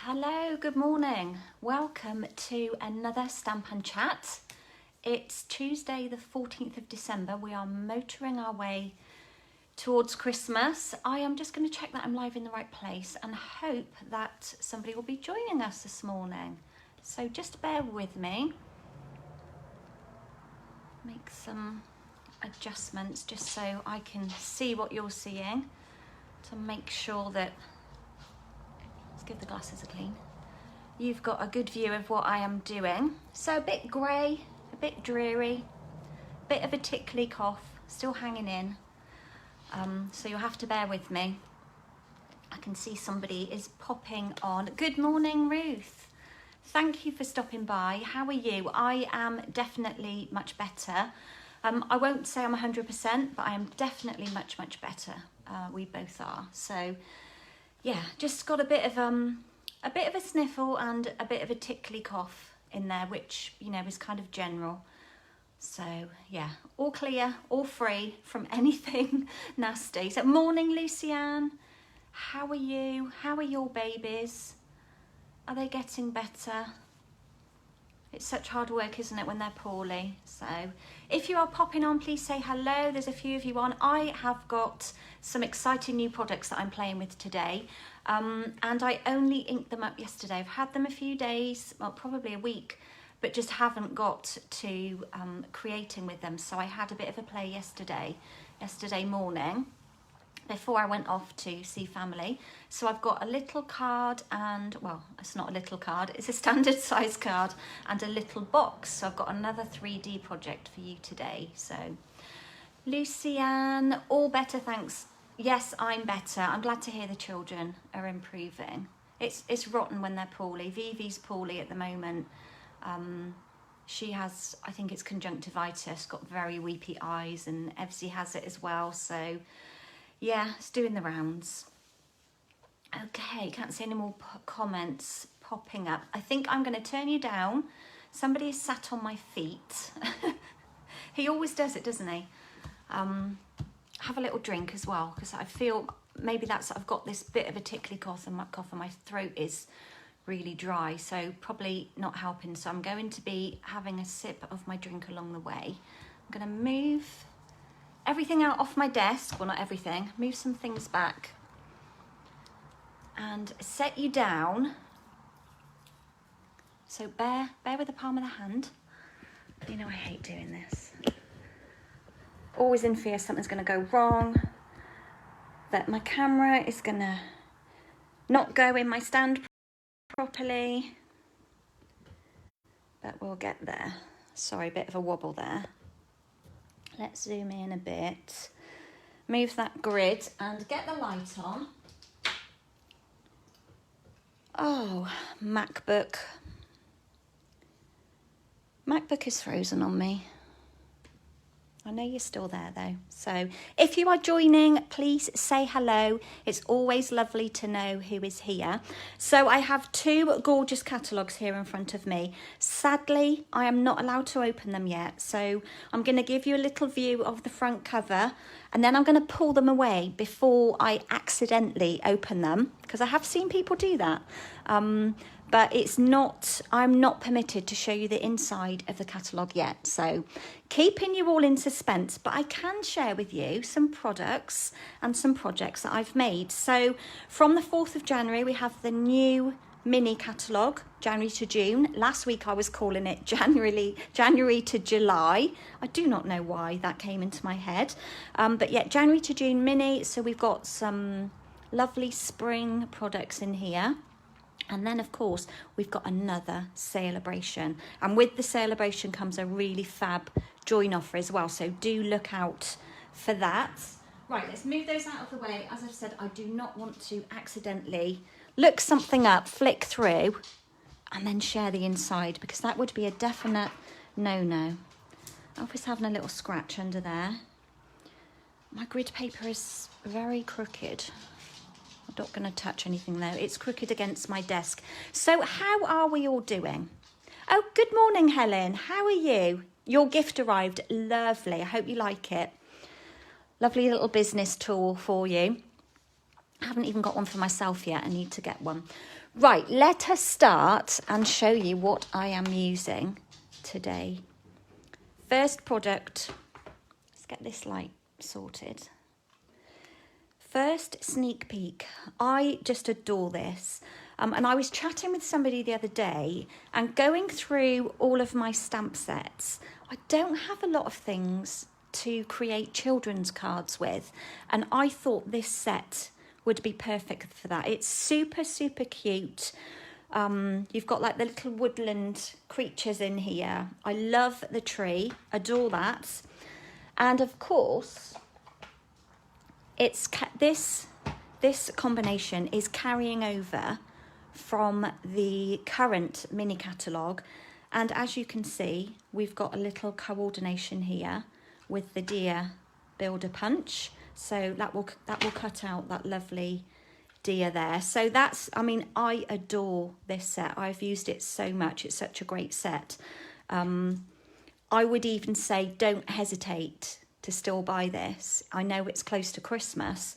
Hello, good morning. Welcome to another Stampin' Chat. It's Tuesday the 14th of December. We are motoring our way towards Christmas. I am just going to check that I'm live in the right place and hope that somebody will be joining us this morning. So just bear with me. Make some adjustments just so I can see what you're seeing to make sure that, let's give the glasses a clean, you've got a good view of what I am doing. So a bit grey, a bit dreary, a bit of a tickly cough, still hanging in. So you'll have to bear with me. I can see somebody is popping on. Good morning, Ruth. Thank you for stopping by. How are you? I am definitely much better. I won't say I'm 100%, but I am definitely much better. We both are. So yeah, just got a bit of a sniffle and a bit of a tickly cough in there, which, you know, is kind of general. So yeah, all clear, all free from anything nasty. So morning, Lucianne. How are you? How are your babies? Are they getting better? It's such hard work, isn't it, when they're poorly? So if you are popping on, please say hello. There's a few of you on. I have got some exciting new products that I'm playing with today. And I only inked them up yesterday. I've had them a few days, well, probably a week, but just haven't got to creating with them. So I had a bit of a play yesterday morning, before I went off to see family. So I've got a little card and, well, it's not a little card, it's a standard size card and a little box. So I've got another 3D project for you today. So Lucianne, all better, thanks. Yes, I'm better. I'm glad to hear the children are improving. It's rotten when they're poorly. Vivi's poorly at the moment. She has, I think it's conjunctivitis, got very weepy eyes, and Evsy has it as well. So yeah, it's doing the rounds. Okay, can't see any more comments popping up. I think I'm going to turn you down. Somebody is sat on my feet. He always does it, doesn't he? Have a little drink as well, because I feel maybe that's, I've got this bit of a tickly cough and my throat is really dry, so probably not helping. So I'm going to be having a sip of my drink along the way. I'm going to move everything out off my desk, well, not everything, move some things back and set you down. So bear with the palm of the hand. You know I hate doing this. Always in fear something's going to go wrong, that my camera is going to not go in my stand properly, but we'll get there. Sorry, a bit of a wobble there. Let's zoom in a bit, move that grid and get the light on. Oh, MacBook is frozen on me. I know you're still there though. So if you are joining, please say hello. It's always lovely to know who is here. So I have two gorgeous catalogues here in front of me. Sadly, I am not allowed to open them yet. So I'm going to give you a little view of the front cover and then I'm going to pull them away before I accidentally open them, because I have seen people do that. But I'm not permitted to show you the inside of the catalogue yet. So keeping you all in suspense, but I can share with you some products and some projects that I've made. So from the 4th of January, we have the new mini catalogue, January to June. Last week I was calling it January to July. I do not know why that came into my head. But yeah, January to June mini. So we've got some lovely spring products in here. And then, of course, we've got another Sale-a-Bration. And with the Sale-a-Bration comes a really fab join offer as well. So do look out for that. Right, let's move those out of the way. As I've said, I do not want to accidentally look something up, flick through, and then share the inside, because that would be a definite no-no. Alfie's having a little scratch under there. My grid paper is very crooked. I'm not going to touch anything though. It's crooked against my desk. So how are we all doing? Oh, good morning, Helen. How are you? Your gift arrived. Lovely. I hope you like it. Lovely little business tool for you. I haven't even got one for myself yet. I need to get one. Right, let us start and show you what I am using today. First product, let's get this light sorted. First sneak peek. I just adore this. And I was chatting with somebody the other day and going through all of my stamp sets. I don't have a lot of things to create children's cards with. And I thought this set would be perfect for that. It's super, super cute. You've got like the little woodland creatures in here. I love the tree, adore that. And of course, it's this combination is carrying over from the current mini catalogue. And as you can see, we've got a little coordination here with the deer builder punch. So that will cut out that lovely deer there. So that's, I mean, I adore this set. I've used it so much. It's such a great set. I would even say don't hesitate to still buy this. I know it's close to Christmas,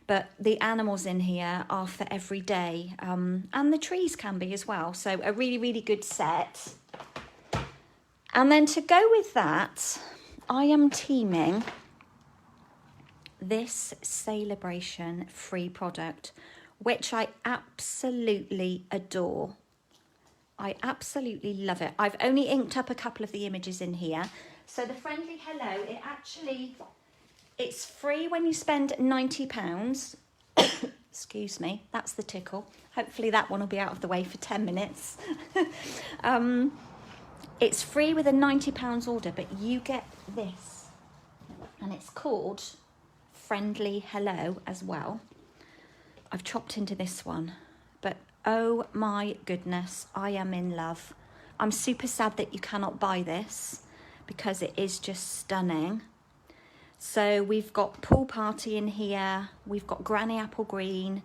but the animals in here are for every day. And the trees can be as well. So a really, really good set. And then to go with that, I am teaming this Sale-a-Bration free product, which I absolutely adore. I absolutely love it. I've only inked up a couple of the images in here. So the friendly hello, it's free when you spend £90. Excuse me, that's the tickle. Hopefully that one will be out of the way for 10 minutes. It's free with a £90 order, but you get this. And it's called Friendly Hello as well. I've chopped into this one, but oh my goodness, I am in love. I'm super sad that you cannot buy this because it is just stunning. So we've got Pool Party in here, we've got Granny Apple Green,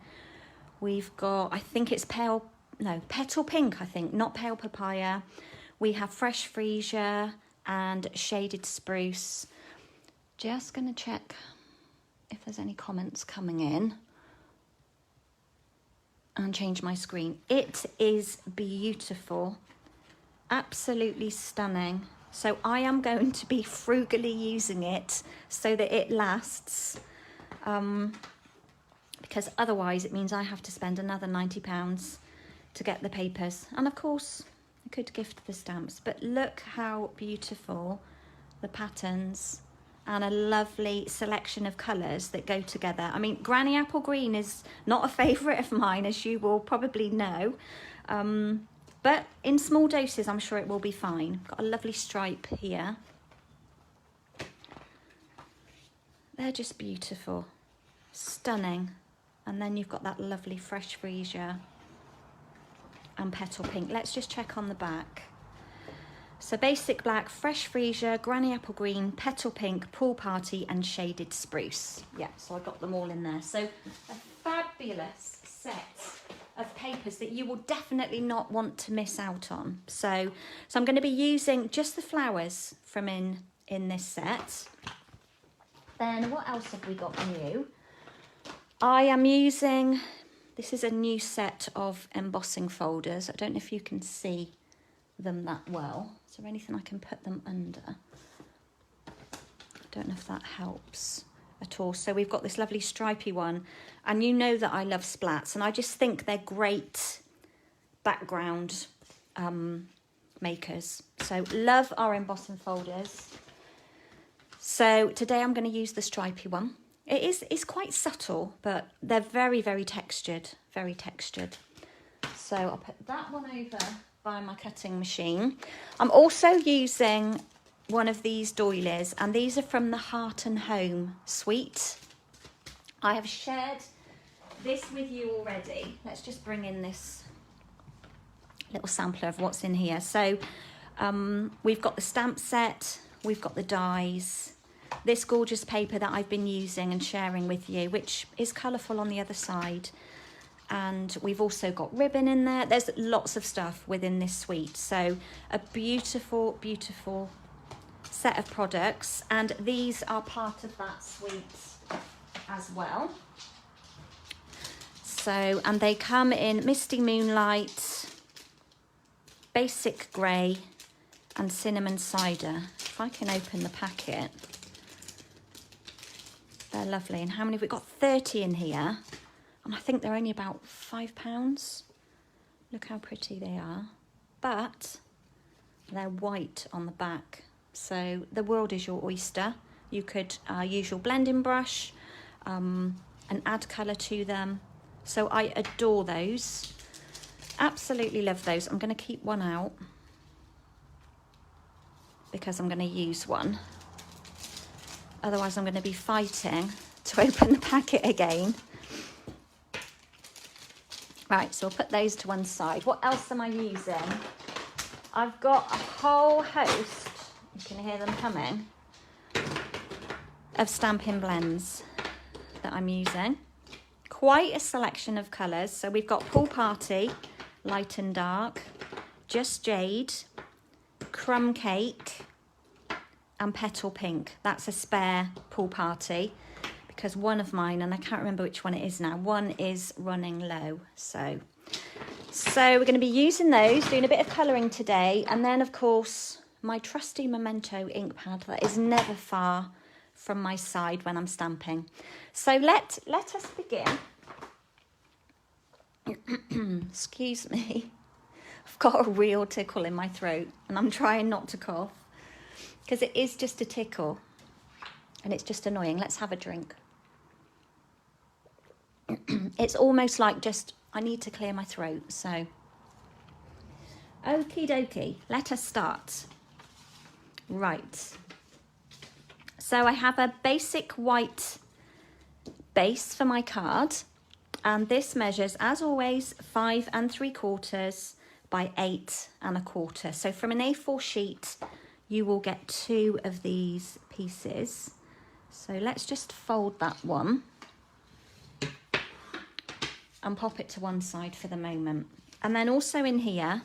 we've got, I think it's Petal Pink, I think, not Pale Papaya. We have Fresh Freesia and Shaded Spruce. Just gonna check if there's any comments coming in and change my screen. It is beautiful, absolutely stunning. So I am going to be frugally using it so that it lasts, because otherwise it means I have to spend another £90 to get the papers. And of course I could gift the stamps, but look how beautiful the patterns and a lovely selection of colours that go together. I mean, Granny Apple Green is not a favourite of mine, as you will probably know. But in small doses, I'm sure it will be fine. Got a lovely stripe here. They're just beautiful. Stunning. And then you've got that lovely Fresh Freesia and Petal Pink. Let's just check on the back. So basic black, Fresh Freesia, Granny Apple Green, Petal Pink, Pool Party and Shaded Spruce. Yeah, so I got them all in there. So a fabulous set of papers that you will definitely not want to miss out on. So I'm going to be using just the flowers from in this set. Then what else have we got new? I am using, this is a new set of embossing folders. I don't know if you can see them that well. Is there anything I can put them under? I don't know if that helps at all. So we've got this lovely stripy one, and you know that I love splats, and I just think they're great background makers. So love our embossing folders. So today I'm going to use the stripy one. It's quite subtle, but they're very, very textured, very textured. So I'll put that one over by my cutting machine. I'm also using one of these doilies, and these are from the Heart and Home suite. I have shared this with you already. Let's just bring in this little sampler of what's in here. So we've got the stamp set, we've got the dies, this gorgeous paper that I've been using and sharing with you, which is colourful on the other side. And we've also got ribbon in there. There's lots of stuff within this suite. So a beautiful, beautiful set of products. And these are part of that suite as well. So, and they come in Misty Moonlight, Basic Grey, and Cinnamon Cider. If I can open the packet. They're lovely. And how many have we got? 30 in here. And I think they're only about £5. Look how pretty they are. But they're white on the back. So the world is your oyster. You could use your blending brush and add colour to them. So I adore those. Absolutely love those. I'm going to keep one out because I'm going to use one. Otherwise I'm going to be fighting to open the packet again. Right, so I'll put those to one side. What else am I using? I've got a whole host, you can hear them coming, of Stampin' Blends that I'm using. Quite a selection of colours. So we've got Pool Party, Light and Dark, Just Jade, Crumb Cake, and Petal Pink. That's a spare Pool Party because one of mine, and I can't remember which one it is now, one is running low. So we're going to be using those, doing a bit of colouring today, and then of course my trusty Memento ink pad that is never far from my side when I'm stamping. So let us begin. Excuse me, I've got a real tickle in my throat and I'm trying not to cough because it is just a tickle and it's just annoying. Let's have a drink. It's almost like just I need to clear my throat. So okie dokie, let us start. Right, so I have a basic white base for my card, and this measures, as always, 5 3/4 by 8 1/4. So from an A4 sheet, you will get 2 of these pieces. So let's just fold that one and pop it to one side for the moment. And then also in here,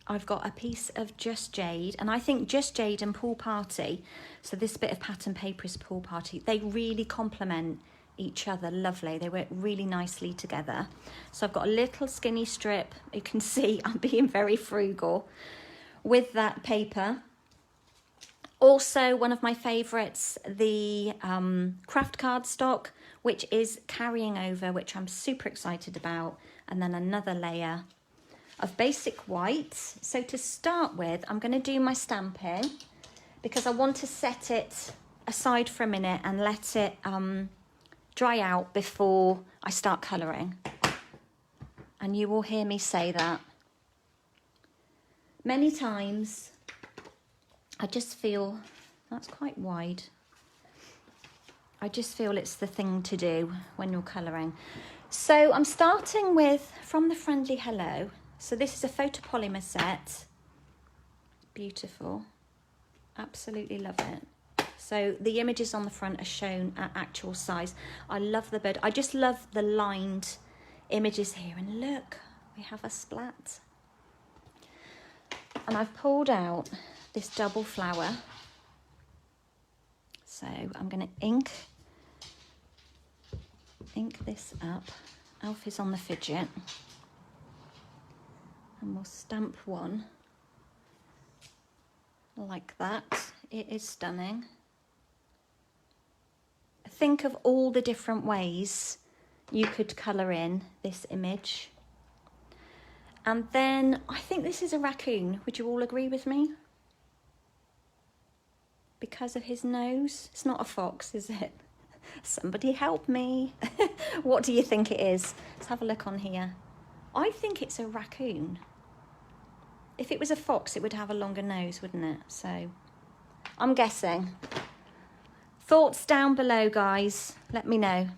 I've got a piece of Just Jade, and I think Just Jade and Pool Party, so this bit of pattern paper is Pool Party, they really complement each other. Lovely, they work really nicely together. So I've got a little skinny strip. You can see I'm being very frugal with that paper. Also, one of my favourites, the craft cardstock, which is carrying over, which I'm super excited about, and then another layer of basic white. So to start with, I'm going to do my stamping because I want to set it aside for a minute and let it dry out before I start colouring. And you will hear me say that many times. I just feel that's quite wide. I just feel it's the thing to do when you're colouring. So I'm starting with From the Friendly Hello. So this is a photopolymer set. Beautiful. Absolutely love it. So the images on the front are shown at actual size. I love the bird. I just love the lined images here. And look, we have a splat. And I've pulled out this double flower. So I'm going to ink this up. Alf is on the fidget. And we'll stamp one like that. It is stunning. Think of all the different ways you could colour in this image. And then I think this is a raccoon. Would you all agree with me? Because of his nose. It's not a fox, is it? Somebody help me. What do you think it is? Let's have a look on here. I think it's a raccoon. If it was a fox, it would have a longer nose, wouldn't it? So I'm guessing. Thoughts down below, guys. Let me know.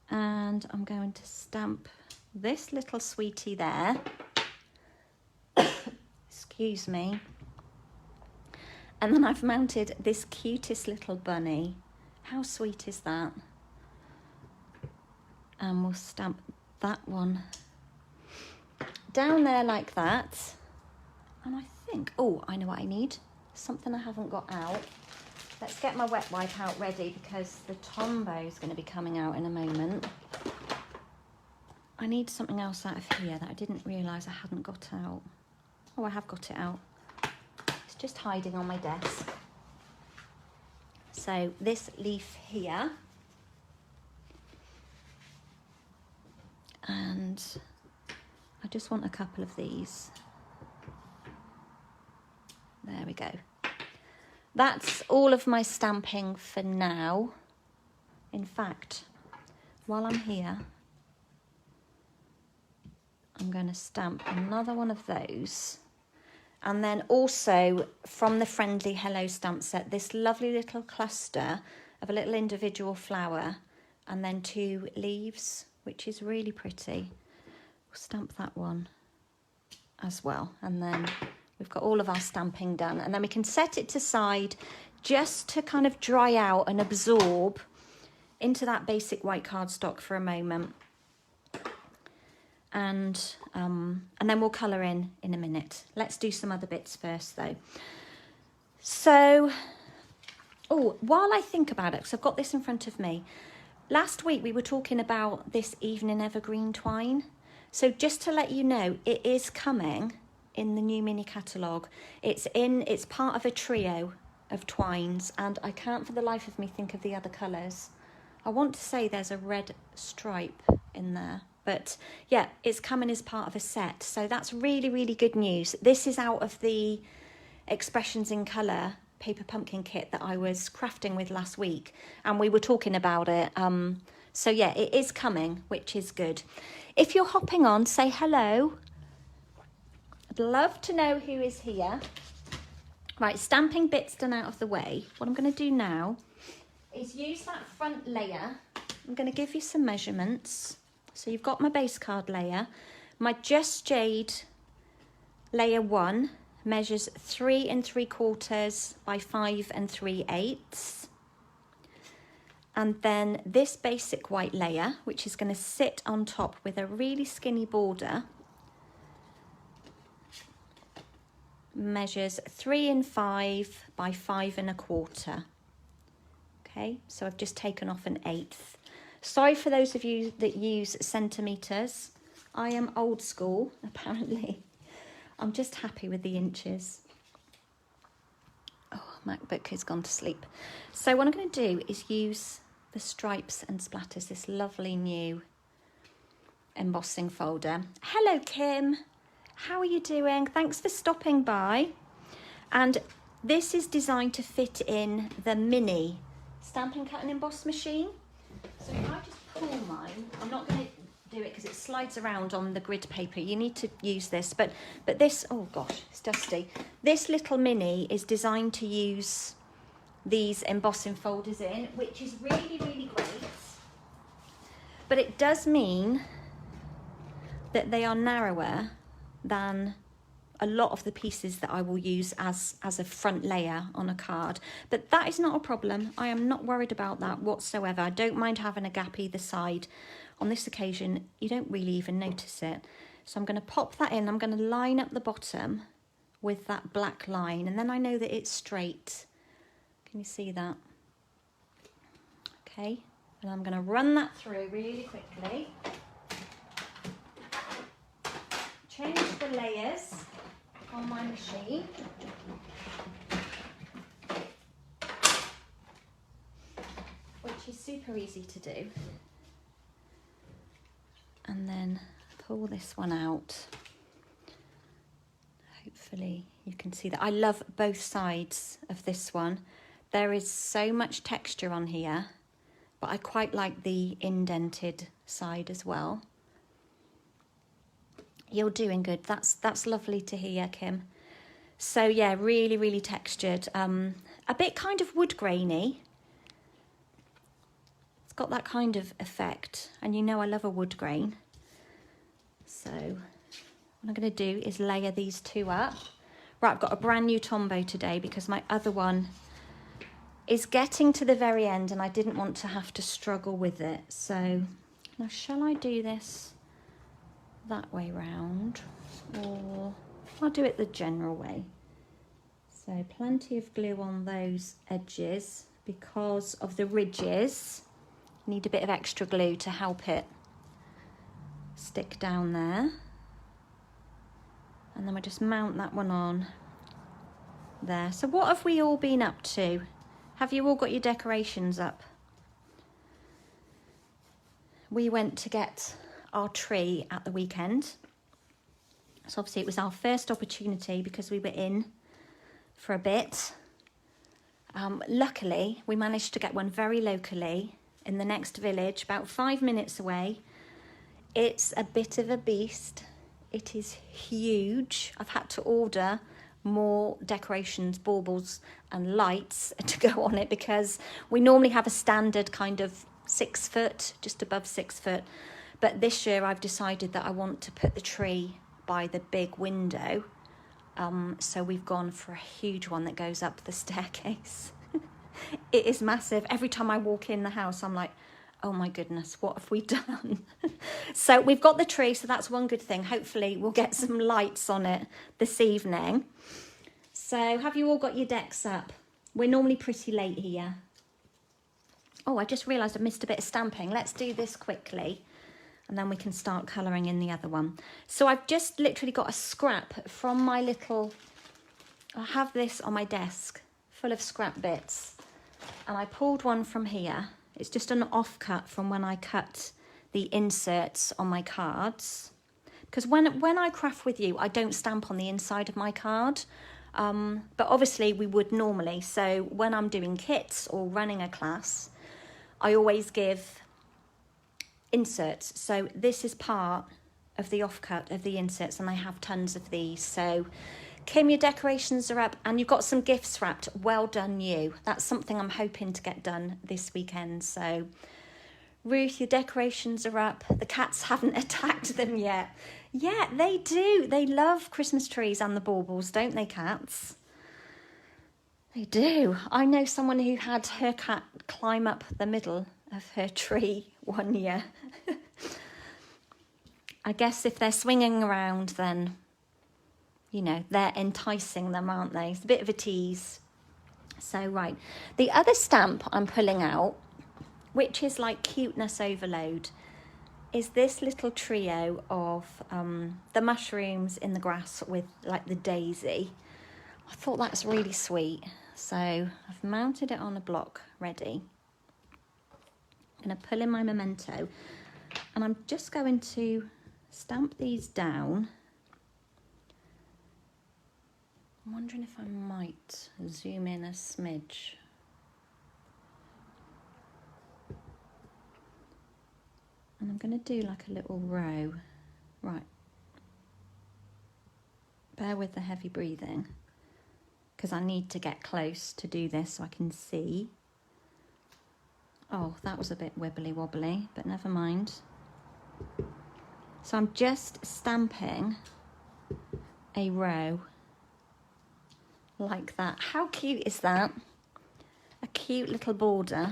And I'm going to stamp this little sweetie there. Excuse me. And then I've mounted this cutest little bunny. How sweet is that? And we'll stamp that one down there like that. And I think, oh, I know what I need. Something I haven't got out. Let's get my wet wipe out ready because the Tombow is going to be coming out in a moment. I need something else out of here that I didn't realise I hadn't got out. Oh, I have got it out. It's just hiding on my desk. So this leaf here. And I just want a couple of these. There we go. That's all of my stamping for now. In fact, while I'm here, I'm going to stamp another one of those. And then also from the Friendly Hello stamp set, this lovely little cluster of a little individual flower and then 2 leaves, which is really pretty. We'll stamp that one as well. And then we've got all of our stamping done. And then we can set it aside just to kind of dry out and absorb into that basic white cardstock for a moment. And then we'll colour in a minute. Let's do some other bits first though. So, oh, while I think about it, because I've got this in front of me, last week we were talking about this evening Evergreen Twine. So just to let you know, it is coming in the new mini catalogue. It's part of a trio of twines, and I can't for the life of me think of the other colours. I want to say there's a red stripe in there. But yeah, it's coming as part of a set. So that's really, really good news. This is out of the Expressions in Colour paper pumpkin kit that I was crafting with last week. And we were talking about it. So yeah, it is coming, which is good. If you're hopping on, say hello. I'd love to know who is here. Right, stamping bits done out of the way. What I'm going to do now is use that front layer. I'm going to give you some measurements. So you've got my base card layer. My Just Jade layer 1 measures 3 3/4 by 5 3/8. And then this basic white layer, which is going to sit on top with a really skinny border, measures 3 5 by 5 1/4. Okay, so I've just taken off 1/8. Sorry for those of you that use centimetres. I am old school, apparently. I'm just happy with the inches. Oh, MacBook has gone to sleep. So what I'm going to do is use the Stripes and Splatters, this lovely new embossing folder. Hello, Kim. How are you doing? Thanks for stopping by. And this is designed to fit in the mini Stampin' Cut and Emboss machine. So if I just pull mine, I'm not going to do it because it slides around on the grid paper. You need to use this, but this, oh gosh, it's dusty. This little mini is designed to use these embossing folders in, which is really, really great. But it does mean that they are narrower than a lot of the pieces that I will use as a front layer on a card. But that is not a problem. I am not worried about that whatsoever. I don't mind having a gap either side. On this occasion, you don't really even notice it. So I'm going to pop that in. I'm going to line up the bottom with that black line, and then I know that it's straight. Can you see that? Okay, and I'm going to run that through really quickly. Change the layers on my machine. Which is super easy to do. And then pull this one out. Hopefully you can see that. I love both sides of this one. There is so much texture on here, but I quite like the indented side as well. You're doing good. That's lovely to hear, Kim. So yeah, really, really textured. A bit kind of wood grainy. It's got that kind of effect, and you know I love a wood grain. So what I'm going to do is layer these two up. Right, I've got a brand new Tombow today because my other one is getting to the very end and I didn't want to have to struggle with it. So now shall I do this that way round, or I'll do it the general way? So plenty of glue on those edges because of the ridges. Need a bit of extra glue to help it stick down there. And then we'll just mount that one on there. So what have we all been up to? Have you all got your decorations up? We went to get our tree at the weekend. So obviously it was our first opportunity because we were in for a bit. Luckily, we managed to get one very locally in the next village, about 5 minutes away. It's a bit of a beast. It is huge. I've had to order more decorations, baubles and lights to go on it because we normally have a standard kind of 6 foot, just above 6 foot. But this year I've decided that I want to put the tree by the big window. So we've gone for a huge one that goes up the staircase. It is massive. Every time I walk in the house, I'm like, oh my goodness, what have we done? So we've got the tree, so that's one good thing. Hopefully we'll get some lights on it this evening. So have you all got your decks up? We're normally pretty late here. Oh, I just realised I missed a bit of stamping. Let's do this quickly and then we can start colouring in the other one. So I've just literally got a scrap from my little, I have this on my desk full of scrap bits, and I pulled one from here. It's just an offcut from when I cut the inserts on my cards. Because when I craft with you, I don't stamp on the inside of my card. But obviously we would normally. So when I'm doing kits or running a class, I always give inserts. So this is part of the offcut of the inserts, and I have tons of these. So Kim, your decorations are up and you've got some gifts wrapped. Well done you. That's something I'm hoping to get done this weekend. So Ruth, your decorations are up. The cats haven't attacked them yet. Yeah, they do. They love Christmas trees and the baubles, don't they, cats? They do. I know someone who had her cat climb up the middle of her tree one year. I guess if they're swinging around, then, you know, they're enticing them, aren't they? It's a bit of a tease. So, right. The other stamp I'm pulling out, which is like cuteness overload, is this little trio of the mushrooms in the grass with like the daisy. I thought that's really sweet. So I've mounted it on a block ready. I'm going to pull in my memento and I'm just going to stamp these down. I'm wondering if I might zoom in a smidge. And I'm going to do like a little row. Right. Bear with the heavy breathing, because I need to get close to do this so I can see. Oh, that was a bit wibbly wobbly, but never mind. So I'm just stamping a row like that. How cute is that? A cute little border.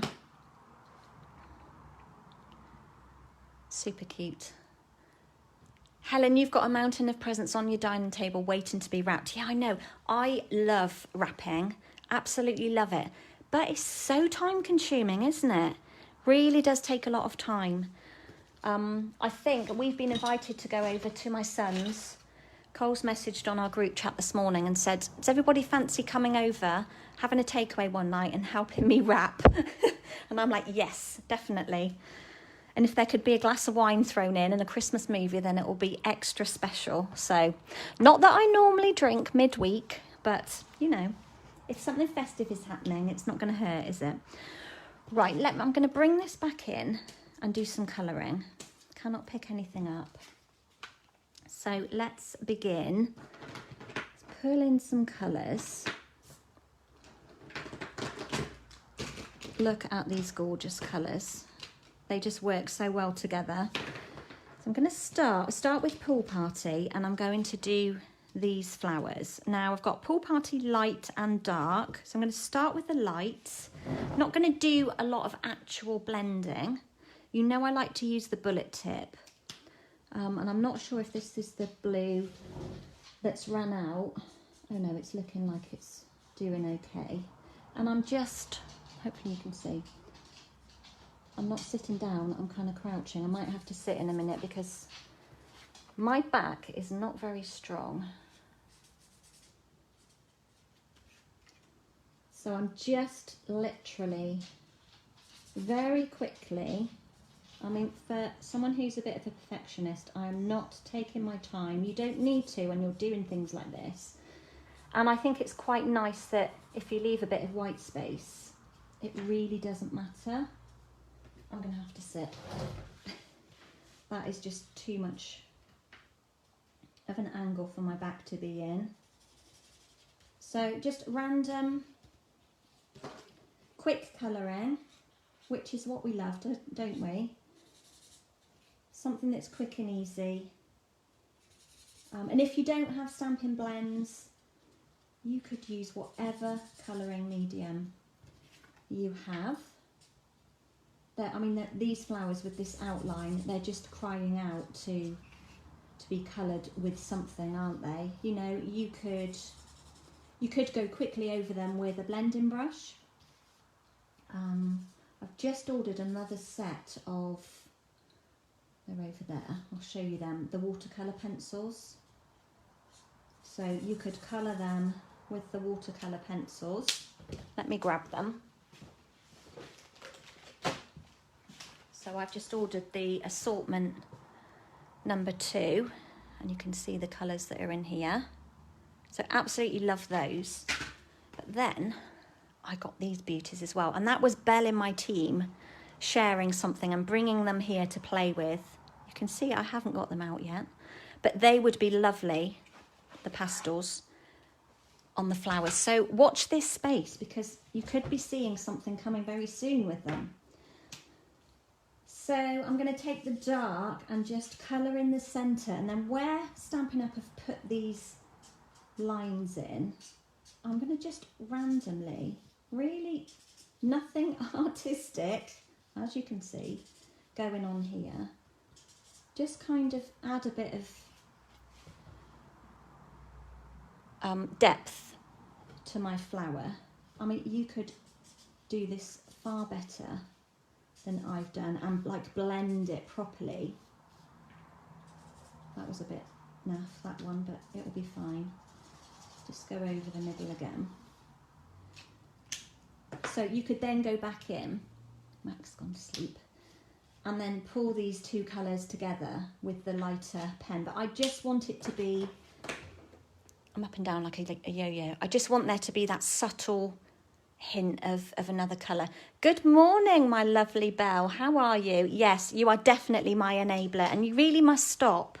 Super cute. Helen, you've got a mountain of presents on your dining table waiting to be wrapped. Yeah, I know. I love wrapping. Absolutely love it. But it's so time consuming, isn't it? Really does take a lot of time. I think we've been invited to go over to my son's. Cole's messaged on our group chat this morning and said, does everybody fancy coming over, having a takeaway one night and helping me wrap? And I'm like, yes, definitely. And if there could be a glass of wine thrown in and a Christmas movie, then it will be extra special. So, not that I normally drink midweek, but, you know, if something festive is happening, it's not going to hurt, is it? Right, I'm going to bring this back in and do some colouring. Cannot pick anything up. So, let's begin. Let's pull in some colours. Look at these gorgeous colours. They just work so well together. So I'm going to start with Pool Party, and I'm going to do these flowers. Now I've got Pool Party light and dark. So I'm going to start with the lights. I'm not going to do a lot of actual blending. You know I like to use the bullet tip. And I'm not sure if this is the blue that's run out. Oh no, it's looking like it's doing okay. And I'm just, hopefully you can see, I'm not sitting down, I'm kind of crouching. I might have to sit in a minute because My back is not very strong. So I'm just literally very quickly, I mean, for someone who's a bit of a perfectionist, I'm not taking my time. You don't need to when you're doing things like this. And I think it's quite nice that if you leave a bit of white space, it really doesn't matter. I'm going to have to sit. That is just too much of an angle for my back to be in. So just random, quick colouring, which is what we love, don't we? Something that's quick and easy. And if you don't have Stampin' Blends, you could use whatever colouring medium you have. I mean, these flowers with this outline, they're just crying out to be coloured with something, aren't they? You know, you could go quickly over them with a blending brush. I've just ordered another set of, they're over there, I'll show you them, the watercolor pencils. So you could colour them with the watercolor pencils. Let me grab them. So I've just ordered the assortment number 2, and you can see the colours that are in here. So absolutely love those. But then I got these beauties as well, and that was Belle in my team sharing something and bringing them here to play with. You can see I haven't got them out yet, but they would be lovely, the pastels, on the flowers. So watch this space, because you could be seeing something coming very soon with them. So I'm going to take the dark and just colour in the centre, and then where Stampin' Up have put these lines in, I'm going to just randomly, really nothing artistic, as you can see, going on here. Just kind of add a bit of depth to my flower. I mean, you could do this far better than I've done and like blend it properly. That was a bit naff, that one, but it'll be fine. Just go over the middle again. So you could then go back in, Mac's gone to sleep, and then pull these two colours together with the lighter pen. But I just want it to be, I'm up and down like a yo-yo. I just want there to be that subtle hint of another colour. Good morning, my lovely Belle. How are you? Yes, you are definitely my enabler, and you really must stop.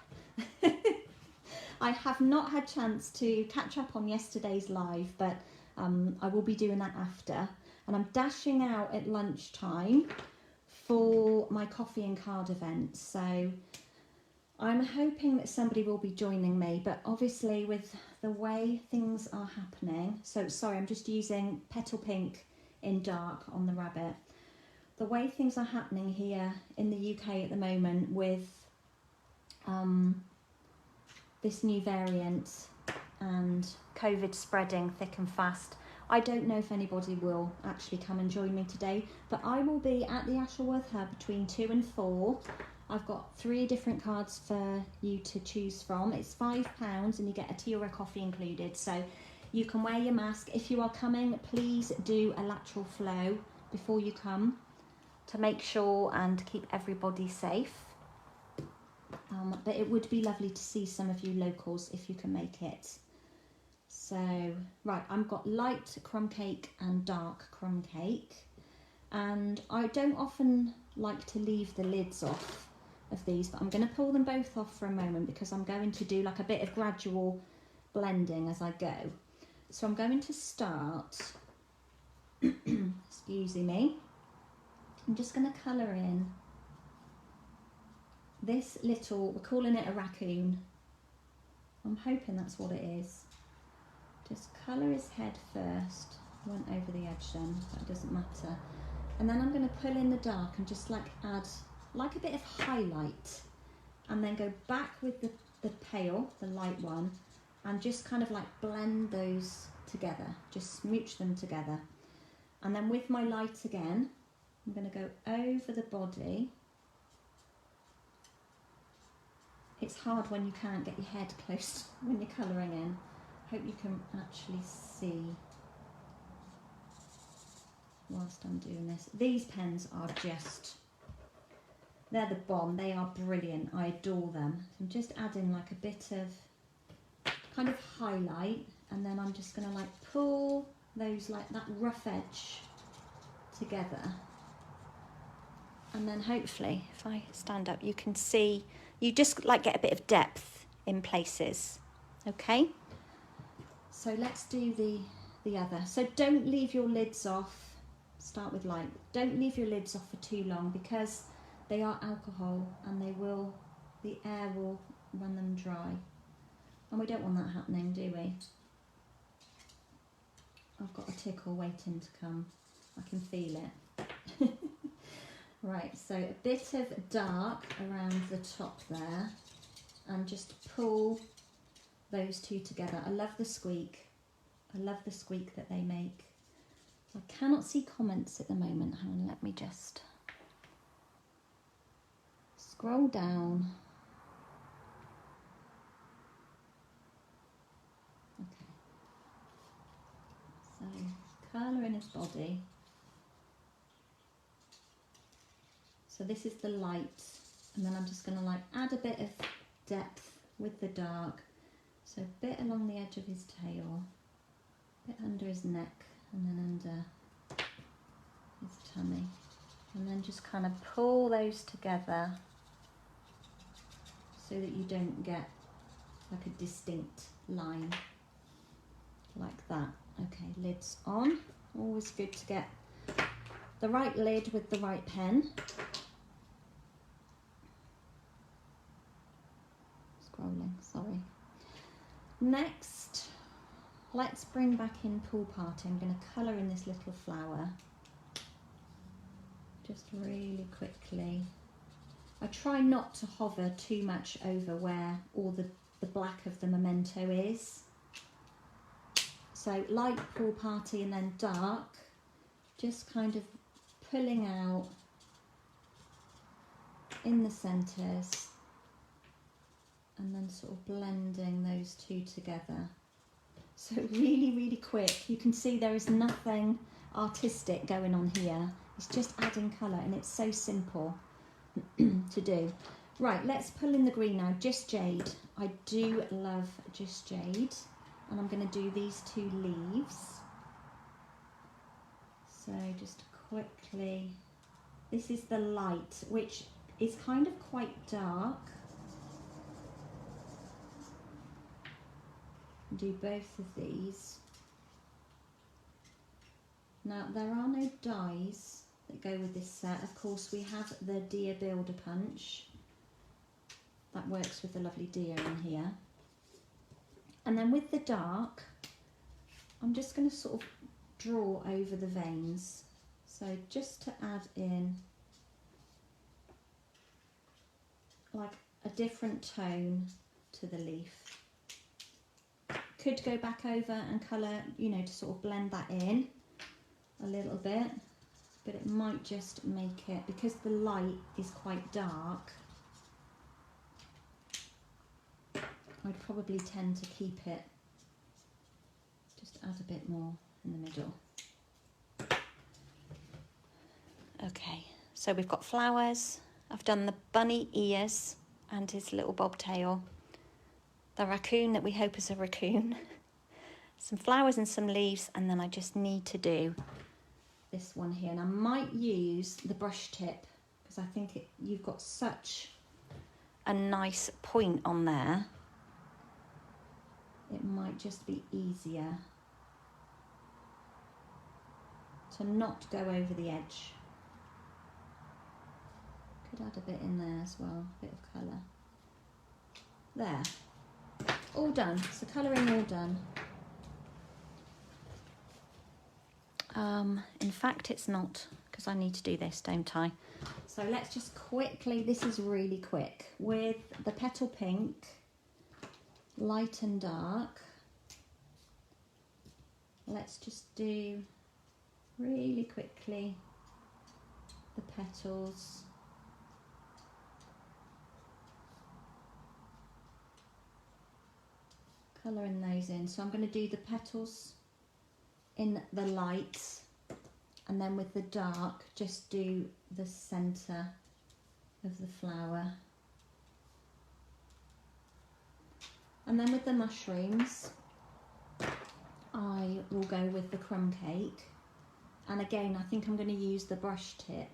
I have not had chance to catch up on yesterday's live, but I will be doing that after. And I'm dashing out at lunchtime for my coffee and card event. So I'm hoping that somebody will be joining me, but obviously with the way things are happening, so sorry, I'm just using Petal Pink in dark on the rabbit. The way things are happening here in the UK at the moment with this new variant and COVID spreading thick and fast, I don't know if anybody will actually come and join me today, but I will be at the Ashleworth Hub between 2 and 4. I've got 3 different cards for you to choose from. It's £5 and you get a tea or a coffee included. So you can wear your mask. If you are coming, please do a lateral flow before you come to make sure and keep everybody safe. But it would be lovely to see some of you locals if you can make it. So, right, I've got light crumb cake and dark crumb cake. And I don't often like to leave the lids off of these, but I'm going to pull them both off for a moment because I'm going to do like a bit of gradual blending as I go. So I'm going to start, excuse me, I'm just going to colour in this little, we're calling it a raccoon. I'm hoping that's what it is. Just colour his head first. I went over the edge then, but it doesn't matter. And then I'm going to pull in the dark and just like add like a bit of highlight, and then go back with the pale, the light one, and just kind of like blend those together, just smooch them together. And then with my light again, I'm going to go over the body It's hard when you can't get your head close when you're colouring in. Hope you can actually see whilst I'm doing this. These pens are just, they're the bomb. They are brilliant. I adore them. So I'm just adding like a bit of kind of highlight, and then I'm just going to like pull those, like that rough edge together. And then hopefully if I stand up you can see, you just like get a bit of depth in places. Okay, so let's do the other. So don't leave your lids off. Start with light. Don't leave your lids off for too long because they are alcohol and the air will run them dry. And we don't want that happening, do we? I've got a tickle waiting to come. I can feel it. Right, so a bit of dark around the top there and just pull those two together. I love the squeak. I love the squeak that they make. I cannot see comments at the moment. Hang on, let me just scroll down. Okay. So, colour in his body. So this is the light, and then I'm just going to like add a bit of depth with the dark. So a bit along the edge of his tail, a bit under his neck, and then under his tummy. And then just kind of pull those together so that you don't get like a distinct line like that. Okay, lids on. Always good to get the right lid with the right pen. Scrolling, sorry. Next, let's bring back in Pool Party. I'm going to colour in this little flower. Just really quickly. I try not to hover too much over where all the black of the memento is. So light Pool Party and then dark, just kind of pulling out in the centres and then sort of blending those two together. So really, really quick. You can see there is nothing artistic going on here. It's just adding colour and it's so simple to do. Right, let's pull in the green now. Just Jade. I do love Just Jade. And I'm going to do these two leaves. So just quickly, this is the light, which is kind of quite dark. Do both of these. Now there are no dies that go with this set. Of course we have the deer builder punch. That works with the lovely deer in here. And then with the dark, I'm just going to sort of draw over the veins. So just to add in like a different tone to the leaf. Could go back over and colour, you know, to sort of blend that in a little bit, but it might just make it, because the light is quite dark, I'd probably tend to keep it, just add a bit more in the middle. Okay, so we've got flowers. I've done the bunny ears and his little bobtail. The raccoon that we hope is a raccoon. Some flowers and some leaves, and then I just need to do this one here. And I might use the brush tip because I think you've got such a nice point on there. It might just be easier to not go over the edge. Could add a bit in there as well, a bit of colour. There. All done, so colouring all done. In fact it's not, because I need to do this, don't I? So let's just quickly, this is really quick, with the petal pink, light and dark. Let's just do really quickly the petals. colouring those in. So I'm going to do the petals in the light, and then with the dark just do the centre of the flower. And then with the mushrooms I will go with the crumb cake, and again I think I'm going to use the brush tip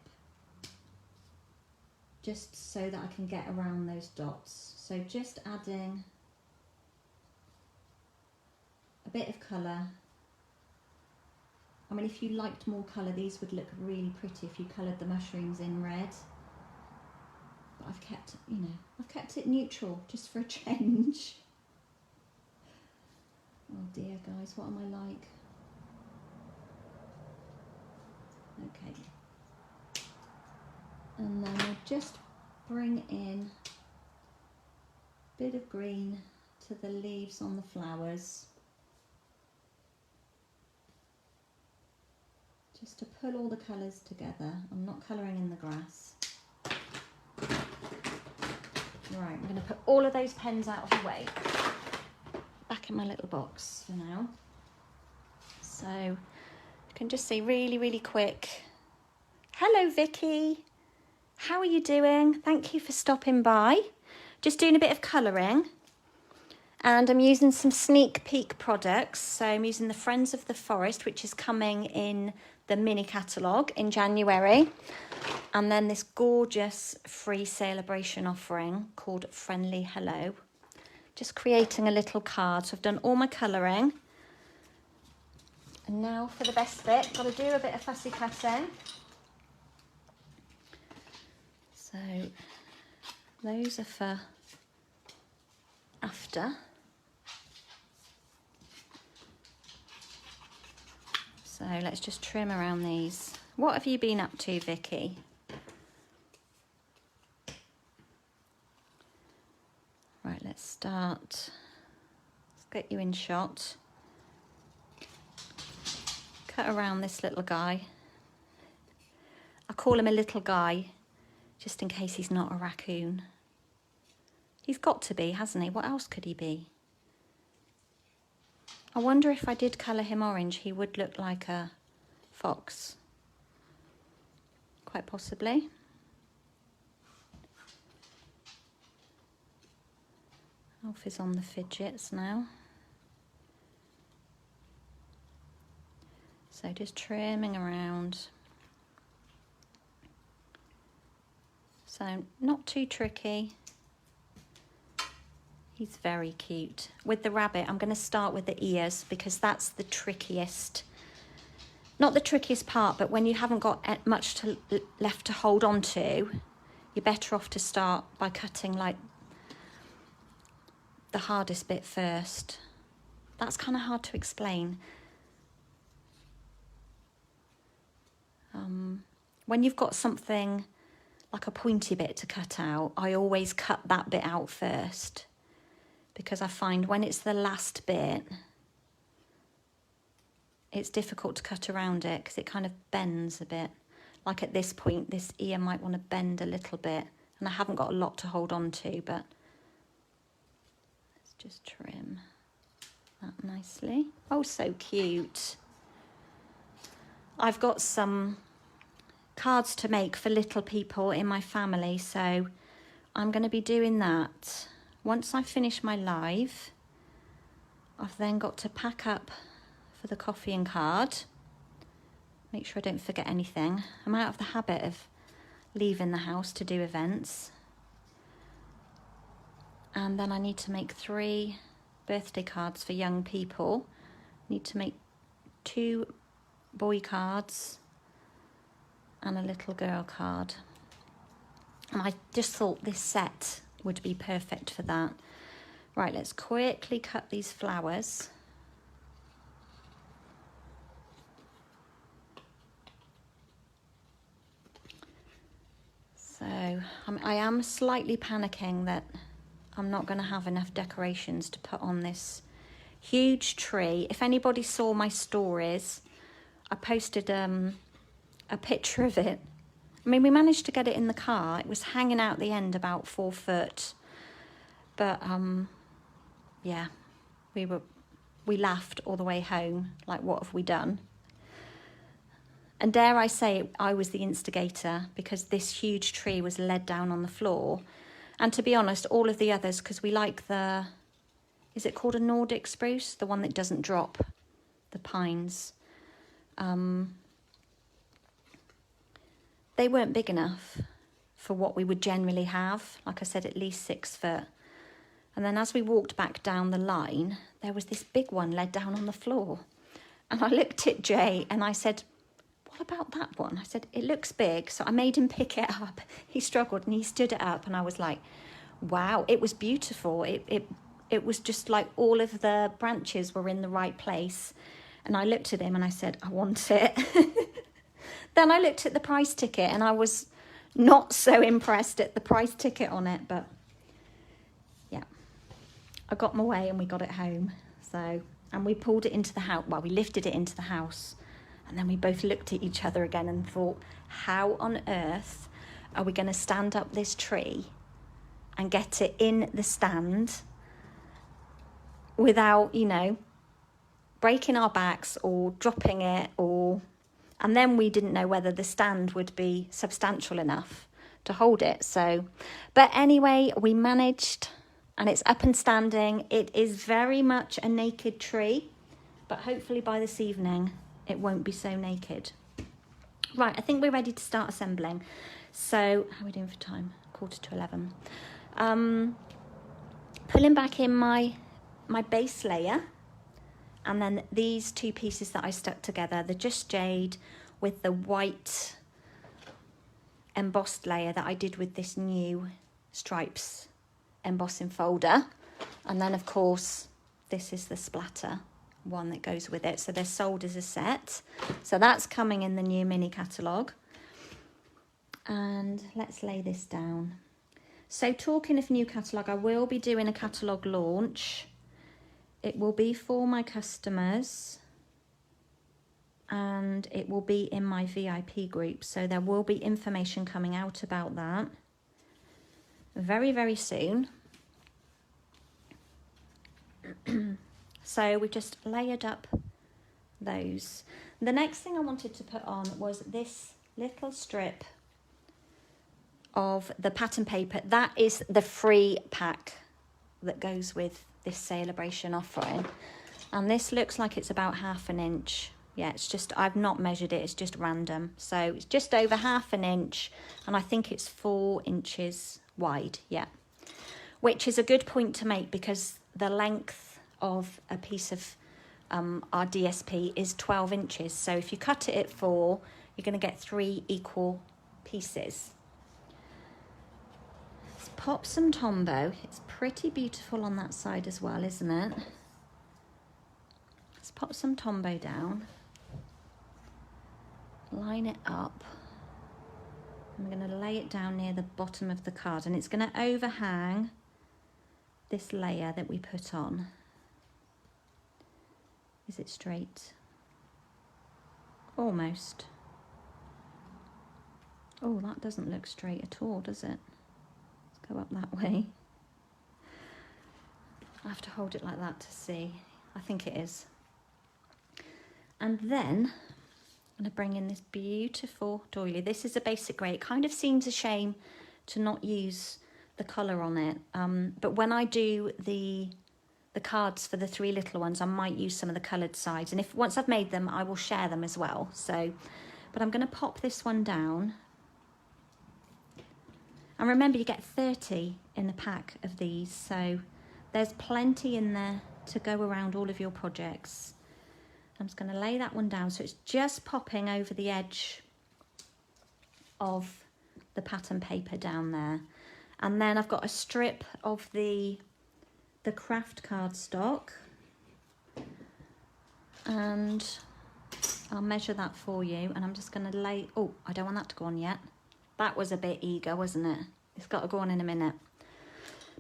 just so that I can get around those dots. So just adding a bit of colour. I mean, if you liked more colour, these would look really pretty if you coloured the mushrooms in red. But I've kept, you know, I've kept it neutral just for a change. Oh dear, guys, what am I like? Okay. And then we'll just bring in a bit of green to the leaves on the flowers, just to pull all the colours together. I'm not colouring in the grass. Right, I'm going to put all of those pens out of the way, back in my little box for now. So you can just see really quick. Hello Vicky, how are you doing? Thank you for stopping by. Just doing a bit of colouring, and I'm using some sneak peek products. So I'm using the Friends of the Forest, which is coming in the mini catalogue in January, and then this gorgeous free Sale-a-Bration offering called Friendly Hello. Just creating a little card. So I've done all my colouring, and now for the best bit, got to do a bit of fussy cutting. So those are for after. So let's just trim around these. What have you been up to, Vicky? Right, let's start. Let's get you in shot. Cut around this little guy. I call him a little guy, just in case he's not a raccoon. He's got to be, hasn't he? What else could he be? I wonder if I did colour him orange, he would look like a fox. Quite possibly. Alf is on the fidgets now. So just trimming around. So not too tricky. He's very cute. With the rabbit, I'm going to start with the ears because that's the trickiest. Not the trickiest part, but when you haven't got much left to hold on to, you're better off to start by cutting like the hardest bit first. That's kind of hard to explain. When you've got something like a pointy bit to cut out, I always cut that bit out first, because I find when it's the last bit, it's difficult to cut around it because it kind of bends a bit. Like at this point, this ear might want to bend a little bit, and I haven't got a lot to hold on to, but let's just trim that nicely. Oh, so cute. I've got some cards to make for little people in my family, so I'm going to be doing that. Once I finish my live, I've then got to pack up for the coffee and card. Make sure I don't forget anything. I'm out of the habit of leaving the house to do events. And then I need to make 3 birthday cards for young people. Need to make 2 boy cards and a little girl card. And I just thought this set would be perfect for that. Right, let's quickly cut these flowers. So I am slightly panicking that I'm not going to have enough decorations to put on this huge tree. If anybody saw my stories, I posted a picture of it. I mean, we managed to get it in the car. It was hanging out the end about 4 foot. But, yeah, we laughed all the way home, like, what have we done? And dare I say, I was the instigator, because this huge tree was laid down on the floor. And to be honest, all of the others, because we like the, is it called a Nordic spruce? The one that doesn't drop, the pines. They weren't big enough for what we would generally have. Like I said, at least 6 foot. And then as we walked back down the line, there was this big one laid down on the floor. And I looked at Jay and I said, what about that one? I said, it looks big. So I made him pick it up. He struggled and he stood it up. And I was like, wow, it was beautiful. It was just like all of the branches were in the right place. And I looked at him and I said, I want it. Then I looked at the price ticket and I was not so impressed at the price ticket on it. But yeah, I got my way and we got it home. So, and we pulled it into the house. Well, we lifted it into the house. And then we both looked at each other again and thought, how on earth are we going to stand up this tree and get it in the stand without, you know, breaking our backs or dropping it, or... And then we didn't know whether the stand would be substantial enough to hold it. So, but anyway, we managed, and it's up and standing. It is very much a naked tree, but hopefully by this evening, it won't be so naked. Right, I think we're ready to start assembling. So, how are we doing for time? 11:15. Pulling back in my base layer. And then these 2 pieces that I stuck together, the Just Jade with the white embossed layer that I did with this new stripes embossing folder. And then, of course, this is the splatter one that goes with it. So they're sold as a set. So that's coming in the new mini catalogue. And let's lay this down. So talking of new catalogue, I will be doing a catalogue launch. It will be for my customers and it will be in my VIP group. So there will be information coming out about that very, very soon. So we just layered up those. The next thing I wanted to put on was this little strip of the pattern paper. That is the free pack that goes with this Sale-a-Bration offering, and this looks like it's about 1/2 inch. Yeah, it's just, I've not measured it, it's just random. So it's just over 1/2 inch, and I think it's 4 inches wide. Yeah, which is a good point to make, because the length of a piece of our DSP is 12 inches. So if you cut it at 4, you're going to get 3 equal pieces. Pop some Tombow. It's pretty beautiful on that side as well, isn't it? Let's pop some Tombow down. Line it up. I'm going to lay it down near the bottom of the card, and it's going to overhang this layer that we put on. Is it straight? Almost. Oh, that doesn't look straight at all, does it? Go up that way. I have to hold it like that to see. I think it is. And then I'm going to bring in this beautiful doily. This is a basic grey. It kind of seems a shame to not use the colour on it. But when I do the cards for the 3 little ones, I might use some of the coloured sides. And if once I've made them, I will share them as well. So, but I'm going to pop this one down. And remember, you get 30 in a pack of these, so there's plenty in there to go around all of your projects. I'm just going to lay that one down, so it's just popping over the edge of the pattern paper down there. And then I've got a strip of the craft cardstock, and I'll measure that for you. And I'm just going to lay, oh, I don't want that to go on yet. That was a bit eager, wasn't it? It's got to go on in a minute,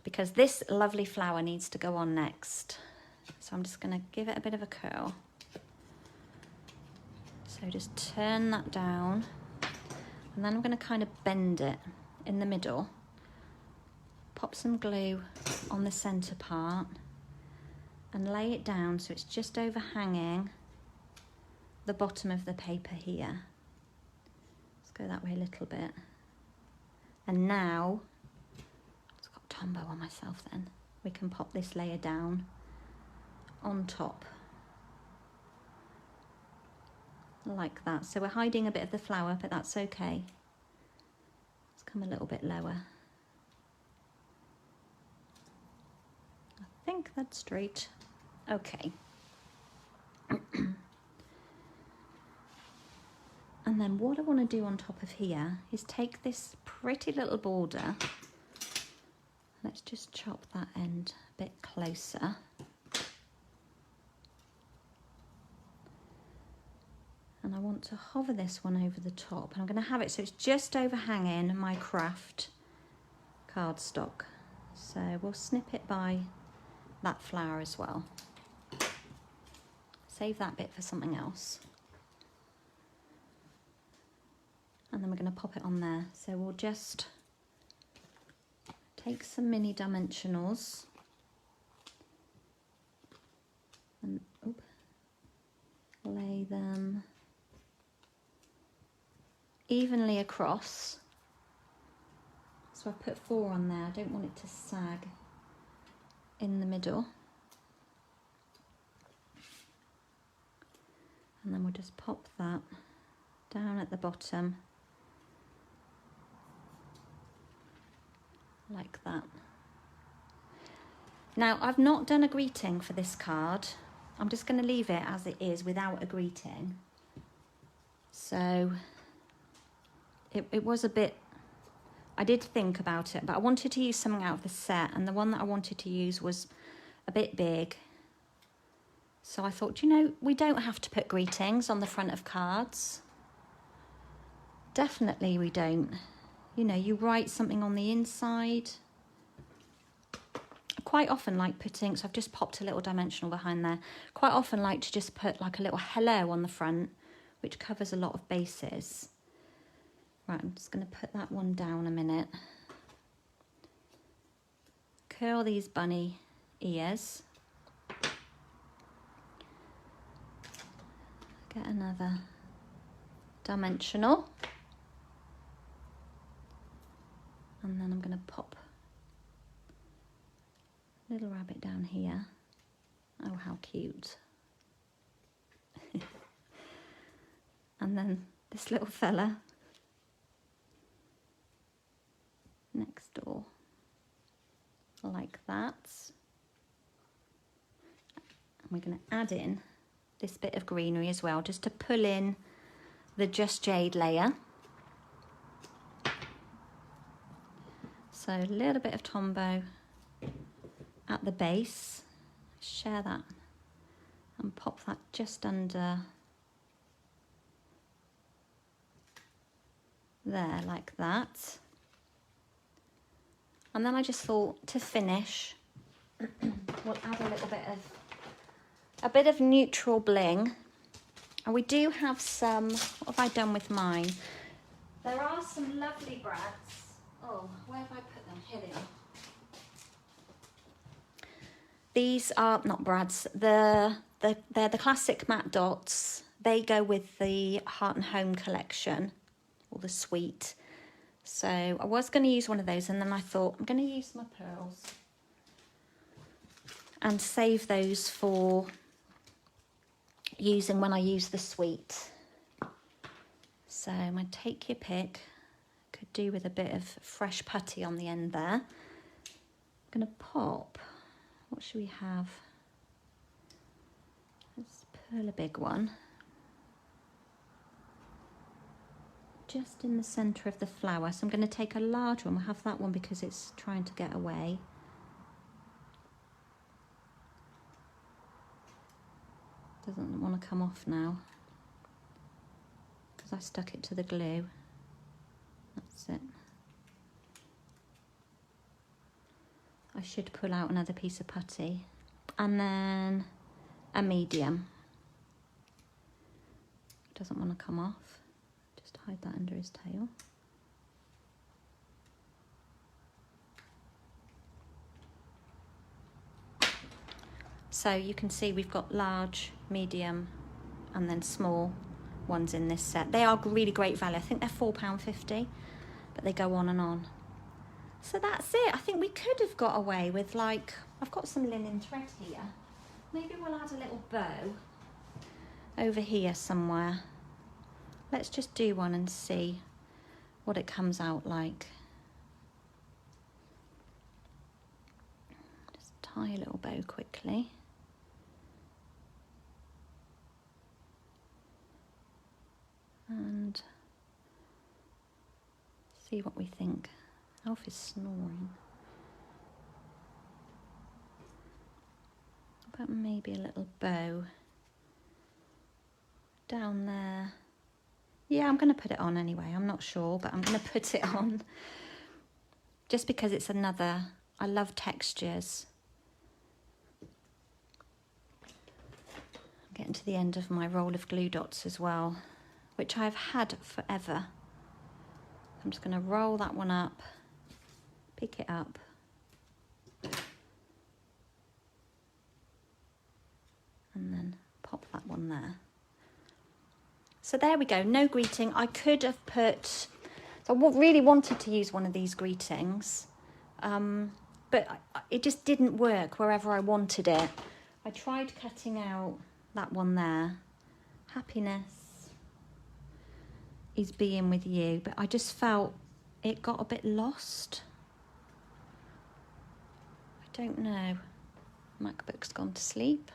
because this lovely flower needs to go on next. So I'm just going to give it a bit of a curl. So just turn that down, and then I'm going to kind of bend it in the middle. Pop some glue on the centre part, and lay it down so it's just overhanging the bottom of the paper here. Let's go that way a little bit. And now, I've got Tombow on myself then, we can pop this layer down on top. Like that. So we're hiding a bit of the flower, but that's okay. Let's come a little bit lower. I think that's straight. Okay. And then what I want to do on top of here is take this pretty little border. Let's just chop that end a bit closer. And I want to hover this one over the top. And I'm going to have it so it's just overhanging my craft cardstock. So we'll snip it by that flower as well. Save that bit for something else. And then we're going to pop it on there. So we'll just take some mini dimensionals and lay them evenly across. So I put 4 on there. I don't want it to sag in the middle. And then we'll just pop that down at the bottom like that. Now I've not done a greeting for this card. I'm just going to leave it as it is without a greeting. So it was a bit, I did think about it, but I wanted to use something out of the set, and the one that I wanted to use was a bit big. So I thought, you know, we don't have to put greetings on the front of cards. Definitely we don't. You know, you write something on the inside. I quite often like putting, so I've just popped a little dimensional behind there. Quite often like to just put like a little hello on the front, which covers a lot of bases. Right, I'm just going to put that one down a minute. Curl these bunny ears. Get another dimensional. And then I'm going to pop a little rabbit down here. Oh, how cute. And then this little fella next door, like that. And we're going to add in this bit of greenery as well, just to pull in the Just Jade layer. So a little bit of Tombow at the base. Share that and pop that just under there, like that. And then I just thought, to finish, we'll add a bit of neutral bling. And we do have some, what have I done with mine? There are some lovely brads. Oh, where have I put them? Here they are. These are not brads, they're the classic matte dots. They go with the Heart and Home collection, or the suite. So I was going to use one of those, and then I thought I'm going to use my pearls and save those for using when I use the suite. So I'm going to take your pick. Could do with a bit of fresh putty on the end there. I'm going to pop, what should we have? Let's pull a big one. Just in the centre of the flower. So I'm going to take a large one. We'll have that one because it's trying to get away. Doesn't want to come off now because I stuck it to the glue. That's it. I should pull out another piece of putty. And then a medium. Doesn't want to come off. Just hide that under his tail. So you can see we've got large, medium, and then small ones in this set. They are really great value. I think they're £4.50, but they go on and on. So that's it. I think we could have got away with, like, I've got some linen thread here. Maybe we'll add a little bow over here somewhere. Let's just do one and see what it comes out like. Just tie a little bow quickly. And see what we think. Alf is snoring. But maybe a little bow down there. Yeah, I'm going to put it on anyway. I'm not sure, but I'm going to put it on just because it's another. I love textures. I'm getting to the end of my roll of glue dots as well, which I've had forever. I'm just going to roll that one up, pick it up, and then pop that one there. So there we go, no greeting. I could have put, so I really wanted to use one of these greetings, but it just didn't work wherever I wanted it. I tried cutting out that one there, happiness is being with you, but I just felt it got a bit lost. I don't know. MacBook's gone to sleep.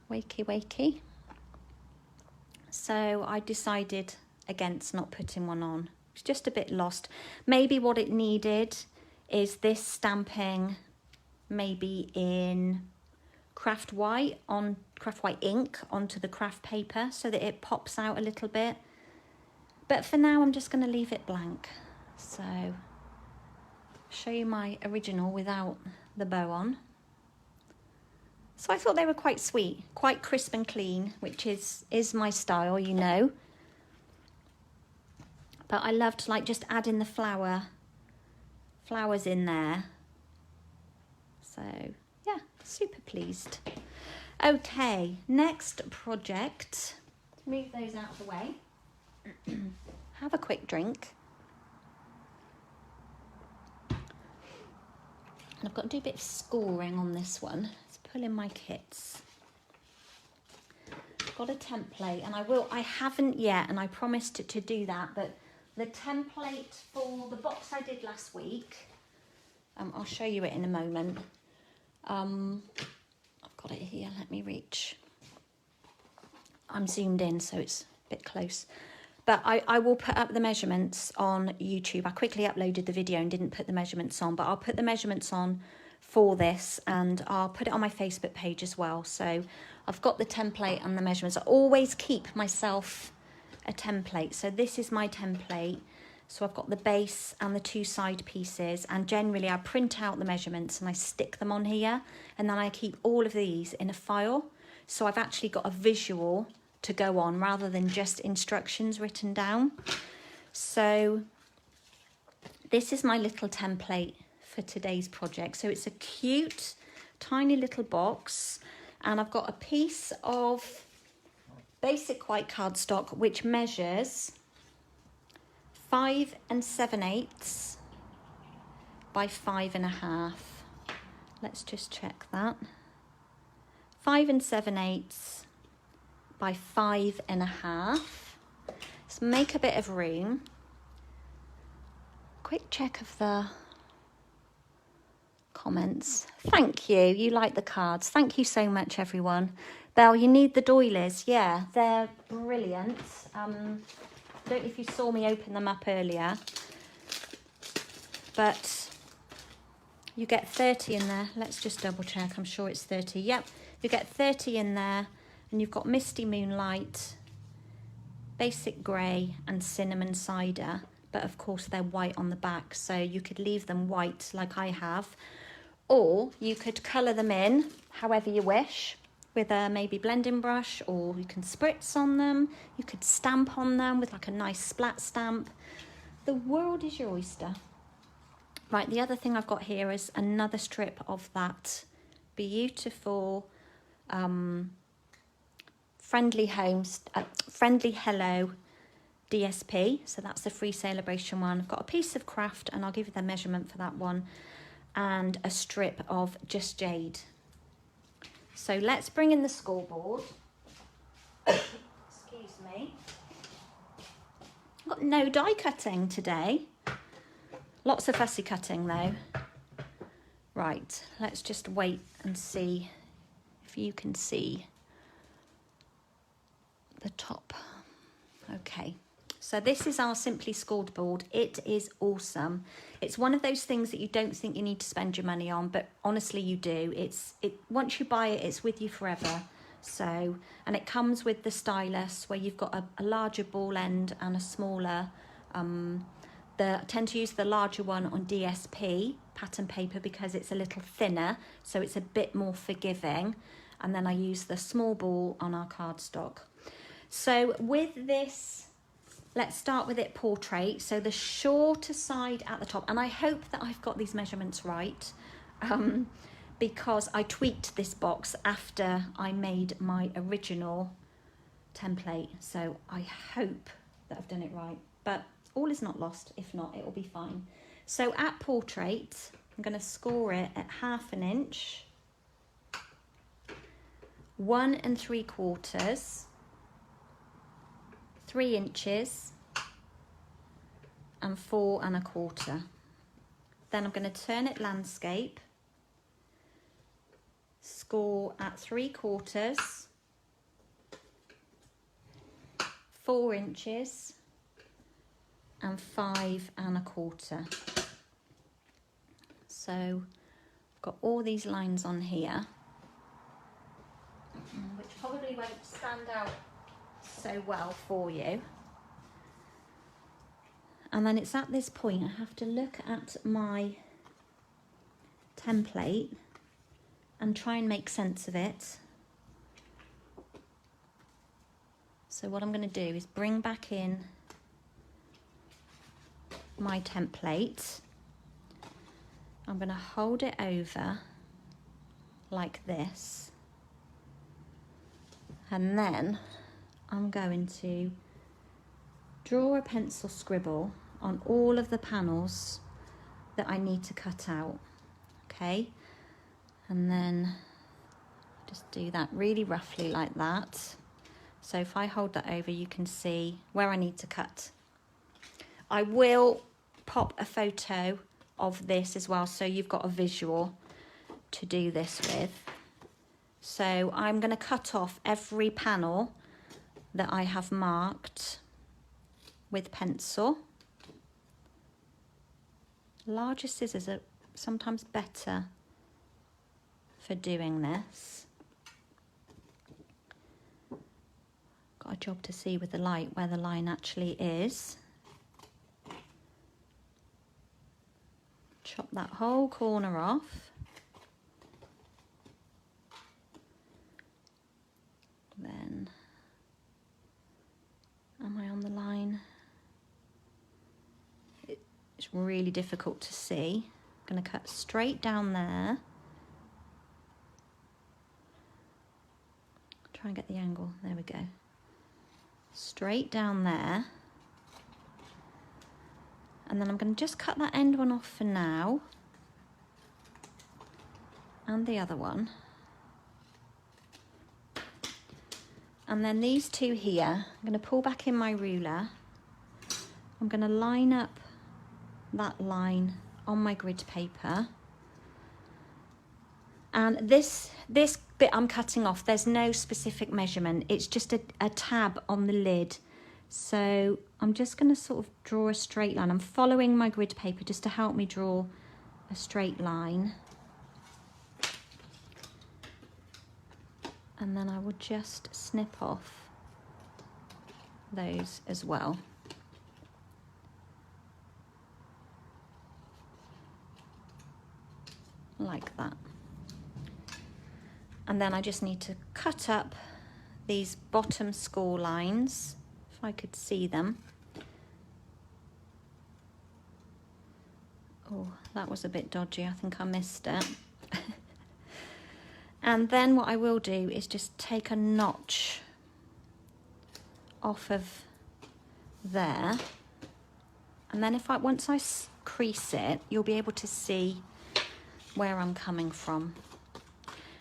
Wakey, wakey. So I decided against not putting one on. It's just a bit lost. Maybe what it needed is this stamping, maybe in craft white ink onto the craft paper so that it pops out a little bit. But for now, I'm just going to leave it blank. So show you my original without the bow on. So I thought they were quite sweet, quite crisp and clean, which is my style, you know. But I loved, like, just adding the flowers in there. So yeah, super pleased. Okay, next project. Move those out of the way. Have a quick drink. And I've got to do a bit of scoring on this one. Let's pull in my kits. I've got a template, and I haven't yet, and I promised to do that, but the template for the box I did last week, I'll show you it in a moment. I've got it here, let me reach. I'm zoomed in, so it's a bit close. But I will put up the measurements on YouTube. I quickly uploaded the video and didn't put the measurements on, but I'll put the measurements on for this, and I'll put it on my Facebook page as well. So I've got the template and the measurements. I always keep myself a template. So this is my template. So I've got the base and the two side pieces, and generally I print out the measurements and I stick them on here, and then I keep all of these in a file. So I've actually got a visual to go on rather than just instructions written down. So this is my little template for today's project. So it's a cute tiny little box, and I've got a piece of basic white cardstock which measures 5 7/8 by 5 1/2. Let's just check that. 5 7/8 by 5 1/2. Let's make a bit of room. Quick check of the comments. Thank you. You like the cards. Thank you so much, everyone. Belle, you need the doilies. Yeah, they're brilliant. I don't know if you saw me open them up earlier, but you get 30 in there. Let's just double check. I'm sure it's 30. Yep, you get 30 in there. And you've got Misty Moonlight, Basic Grey, and Cinnamon Cider. But of course they're white on the back, so you could leave them white like I have. Or you could colour them in however you wish with a maybe blending brush, or you can spritz on them. You could stamp on them with like a nice splat stamp. The world is your oyster. Right, the other thing I've got here is another strip of that beautiful Friendly Hello DSP. So that's the free Sale-a-Bration one. I've got a piece of craft, and I'll give you the measurement for that one, and a strip of Just Jade. So let's bring in the scoreboard. Excuse me. I've got no die cutting today. Lots of fussy cutting though. Right, let's just wait and see if you can see the top. Okay, so this is our Simply Scored board. It is awesome. It's one of those things that you don't think you need to spend your money on, but honestly you do. Once you buy it, it's with you forever. So, and it comes with the stylus where you've got a larger ball end and a smaller. I tend to use the larger one on DSP pattern paper because it's a little thinner, so it's a bit more forgiving. And then I use the small ball on our cardstock. So with this, let's start with it portrait. So the shorter side at the top, and I hope that I've got these measurements right, because I tweaked this box after I made my original template. So I hope that I've done it right, but all is not lost. If not, it will be fine. So at portrait, I'm going to score it at 1/2 inch, 1 3/4, 3 inches, and 4 1/4. Then I'm going to turn it landscape, score at 3/4, 4 inches, and 5 1/4. So I've got all these lines on here, which probably won't stand out so well for you. And then it's at this point I have to look at my template and try and make sense of it. So what I'm going to do is bring back in my template. I'm going to hold it over like this, and then I'm going to draw a pencil scribble on all of the panels that I need to cut out. Okay, and then just do that really roughly like that. So if I hold that over, you can see where I need to cut. I will pop a photo of this as well, so you've got a visual to do this with. So I'm going to cut off every panel that I have marked with pencil. Larger scissors are sometimes better for doing this. Got a job to see with the light where the line actually is. Chop that whole corner off. Then, am I on the line? It's really difficult to see. I'm going to cut straight down there. Try and get the angle. There we go. Straight down there. And then I'm going to just cut that end one off for now. And the other one. And then these two here, I'm going to pull back in my ruler. I'm going to line up that line on my grid paper. And this bit I'm cutting off, there's no specific measurement. It's just a tab on the lid. So I'm just going to sort of draw a straight line. I'm following my grid paper just to help me draw a straight line. And then I will just snip off those as well. Like that. And then I just need to cut up these bottom score lines, if I could see them. Oh, that was a bit dodgy. I think I missed it. And then what I will do is just take a notch off of there. And then once I crease it, you'll be able to see where I'm coming from.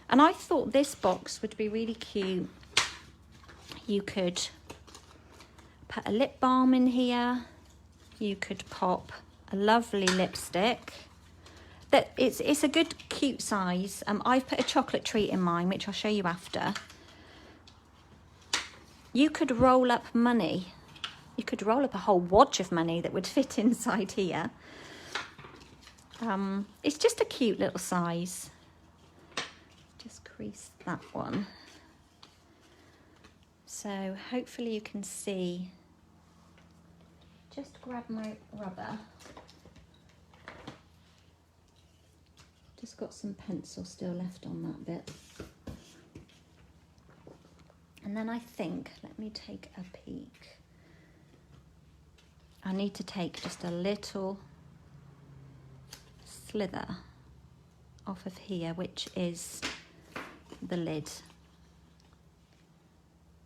And I thought this box would be really cute. You could put a lip balm in here. You could pop a lovely lipstick. It's a good cute size. I've put a chocolate treat in mine, which I'll show you after. You could roll up money. You could roll up a whole wad of money that would fit inside here. It's just a cute little size. Just crease that one. So hopefully you can see. Just grab my rubber. Just got some pencil still left on that bit. And then I think, let me take a peek. I need to take just a little slither off of here, which is the lid.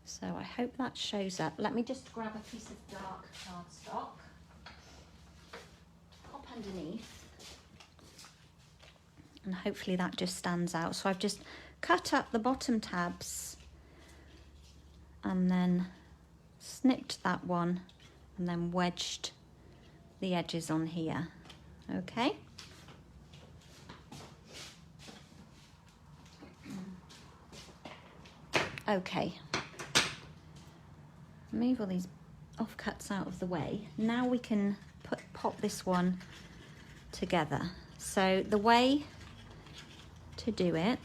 So I hope that shows up. Let me just grab a piece of dark cardstock, pop underneath, and hopefully that just stands out. So I've just cut up the bottom tabs and then snipped that one and then wedged the edges on here. Okay. Okay. Move all these offcuts out of the way. Now we can pop this one together. So the way to do it,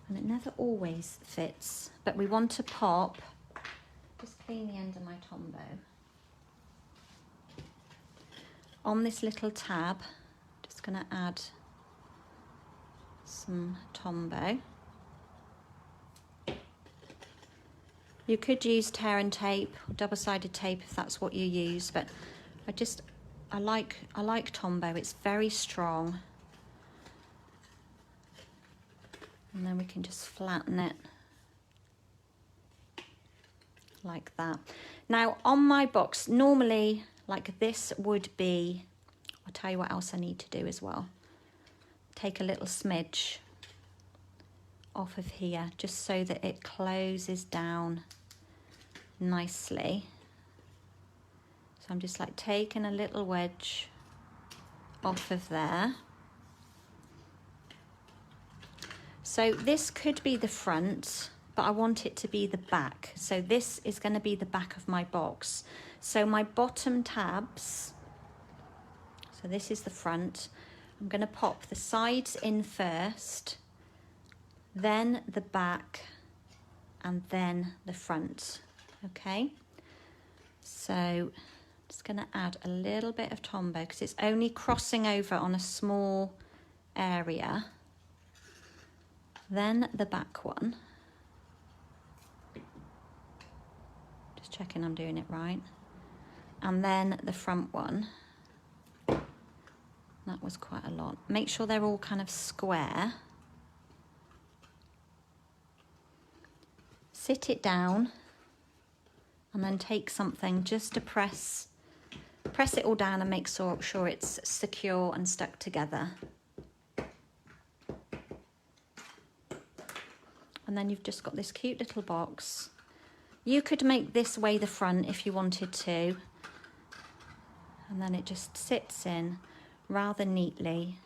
and it never always fits, but we want to pop, just clean the end of my Tombow. On this little tab, just going to add some Tombow. You could use tear and tape, or double-sided tape if that's what you use, but I like Tombow. It's very strong. And then we can just flatten it like that. Now on my box, normally like this would be, I'll tell you what else I need to do as well. Take a little smidge off of here just so that it closes down nicely. So I'm just like taking a little wedge off of there. So this could be the front, but I want it to be the back. So this is going to be the back of my box. So my bottom tabs, so this is the front. I'm going to pop the sides in first, then the back, and then the front. Okay, so I'm just going to add a little bit of Tombow because it's only crossing over on a small area. Then the back one. Just checking I'm doing it right. And then the front one. That was quite a lot. Make sure they're all kind of square. Sit it down and then take something just to press it all down and make sure it's secure and stuck together. And then you've just got this cute little box. You could make this way the front if you wanted to. And then it just sits in rather neatly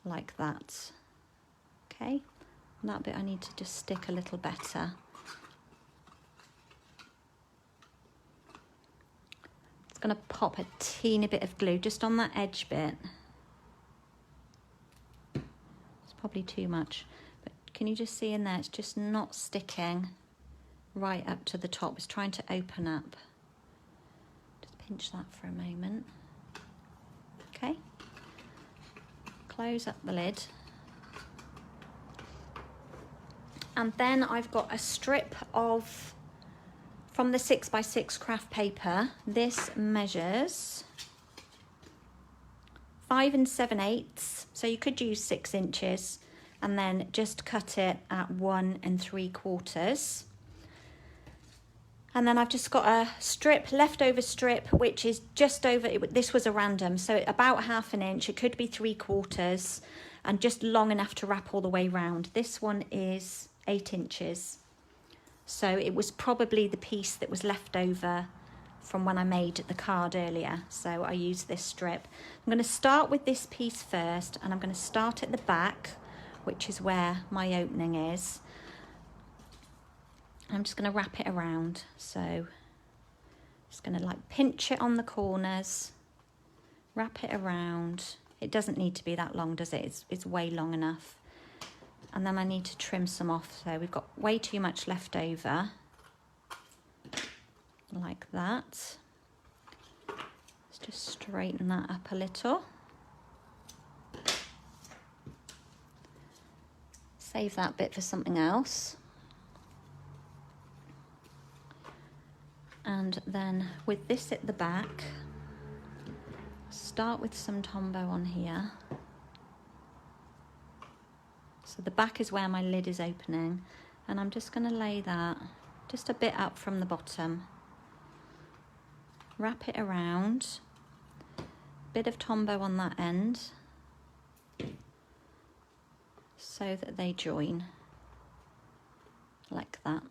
like that. Okay, and that bit I need to just stick a little better. It's going to pop a teeny bit of glue just on that edge bit. It's probably too much. Can you just see in there, it's just not sticking right up to the top. It's trying to open up. Just pinch that for a moment. Okay. Close up the lid. And then I've got a strip of, from the 6x6 craft paper. This measures 5 7/8, so you could use 6 inches. and then just cut it at 1 3/4. And then I've just got a strip, leftover strip, which is just over, this was a random, so about 1/2 inch, it could be 3/4, and just long enough to wrap all the way round. This one is 8 inches. So it was probably the piece that was left over from when I made the card earlier. So I used this strip. I'm going to start with this piece first, and I'm going to start at the back, which is where my opening is. I'm just going to wrap it around. So just going to like pinch it on the corners, wrap it around. It doesn't need to be that long, does it? It's way long enough. And then I need to trim some off. So we've got way too much left over, like that. Let's just straighten that up a little. Save that bit for something else. And then with this at the back, start with some Tombow on here. So the back is where my lid is opening, and I'm just going to lay that just a bit up from the bottom. Wrap it around, bit of Tombow on that end, so that they join, like that.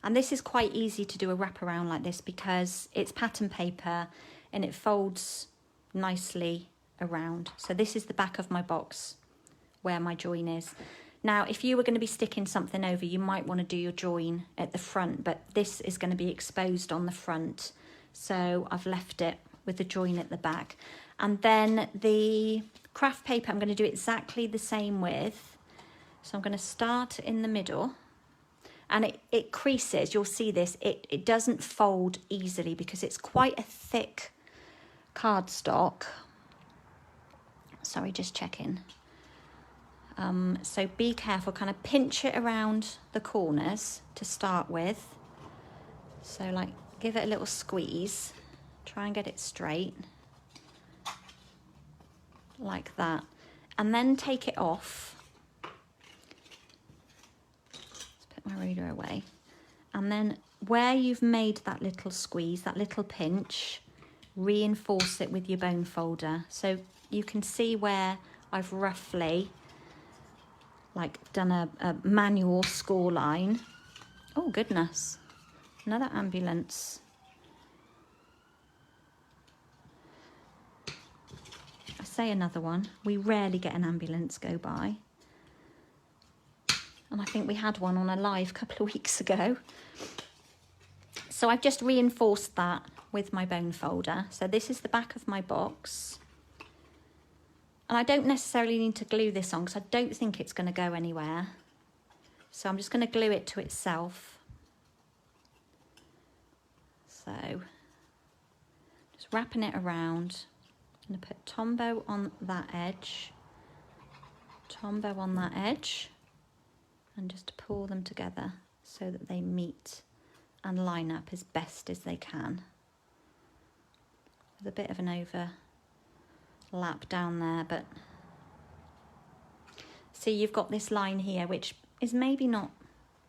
And this is quite easy to do a wraparound like this because it's pattern paper and it folds nicely around. So this is the back of my box where my join is. Now, if you were going to be sticking something over, you might want to do your join at the front, but this is going to be exposed on the front. So I've left it with the join at the back. And then the craft paper, I'm going to do exactly the same with. So I'm going to start in the middle, and it creases. You'll see this. It doesn't fold easily because it's quite a thick cardstock. Sorry, just checking. So be careful, kind of pinch it around the corners to start with. So like give it a little squeeze, try and get it straight, like that. And then take it off. Let's put my ruler away. And then where you've made that little squeeze, that little pinch, reinforce it with your bone folder. So you can see where I've roughly like done a manual score line. Oh goodness, another ambulance. I say another one. We rarely get an ambulance go by. And I think we had one on a live a couple of weeks ago. So I've just reinforced that with my bone folder. So this is the back of my box. And I don't necessarily need to glue this on because I don't think it's going to go anywhere. So I'm just going to glue it to itself. So just wrapping it around. I'm going to put Tombow on that edge, Tombow on that edge, and just pull them together so that they meet and line up as best as they can. With a bit of an overlap down there, but see, you've got this line here which is maybe not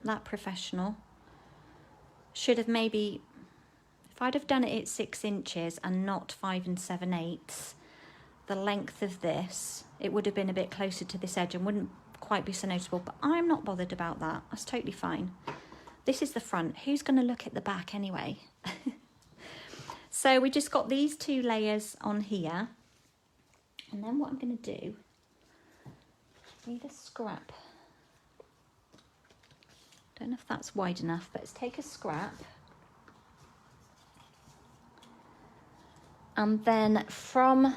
that professional. Should have maybe, if I'd have done it at 6 inches and not 5 7/8, the length of this, it would have been a bit closer to this edge and wouldn't quite be so noticeable, but I'm not bothered about that. That's totally fine. This is the front. Who's going to look at the back anyway? So we just got these 2 layers on here. And then what I'm going to do, I need a scrap. Don't know if that's wide enough, but let's take a scrap. And then from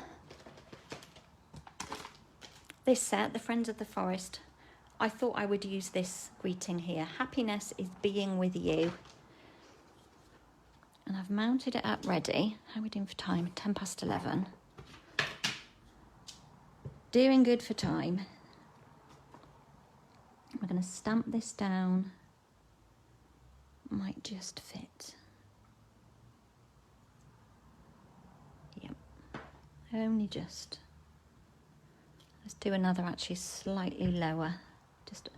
this set, the Friends of the Forest, I thought I would use this greeting here. Happiness is being with you. And I've mounted it up ready. How are we doing for time? 11:10. Doing good for time. We're going to stamp this down. Might just fit. Yep. Only just. Let's Do another actually slightly lower, just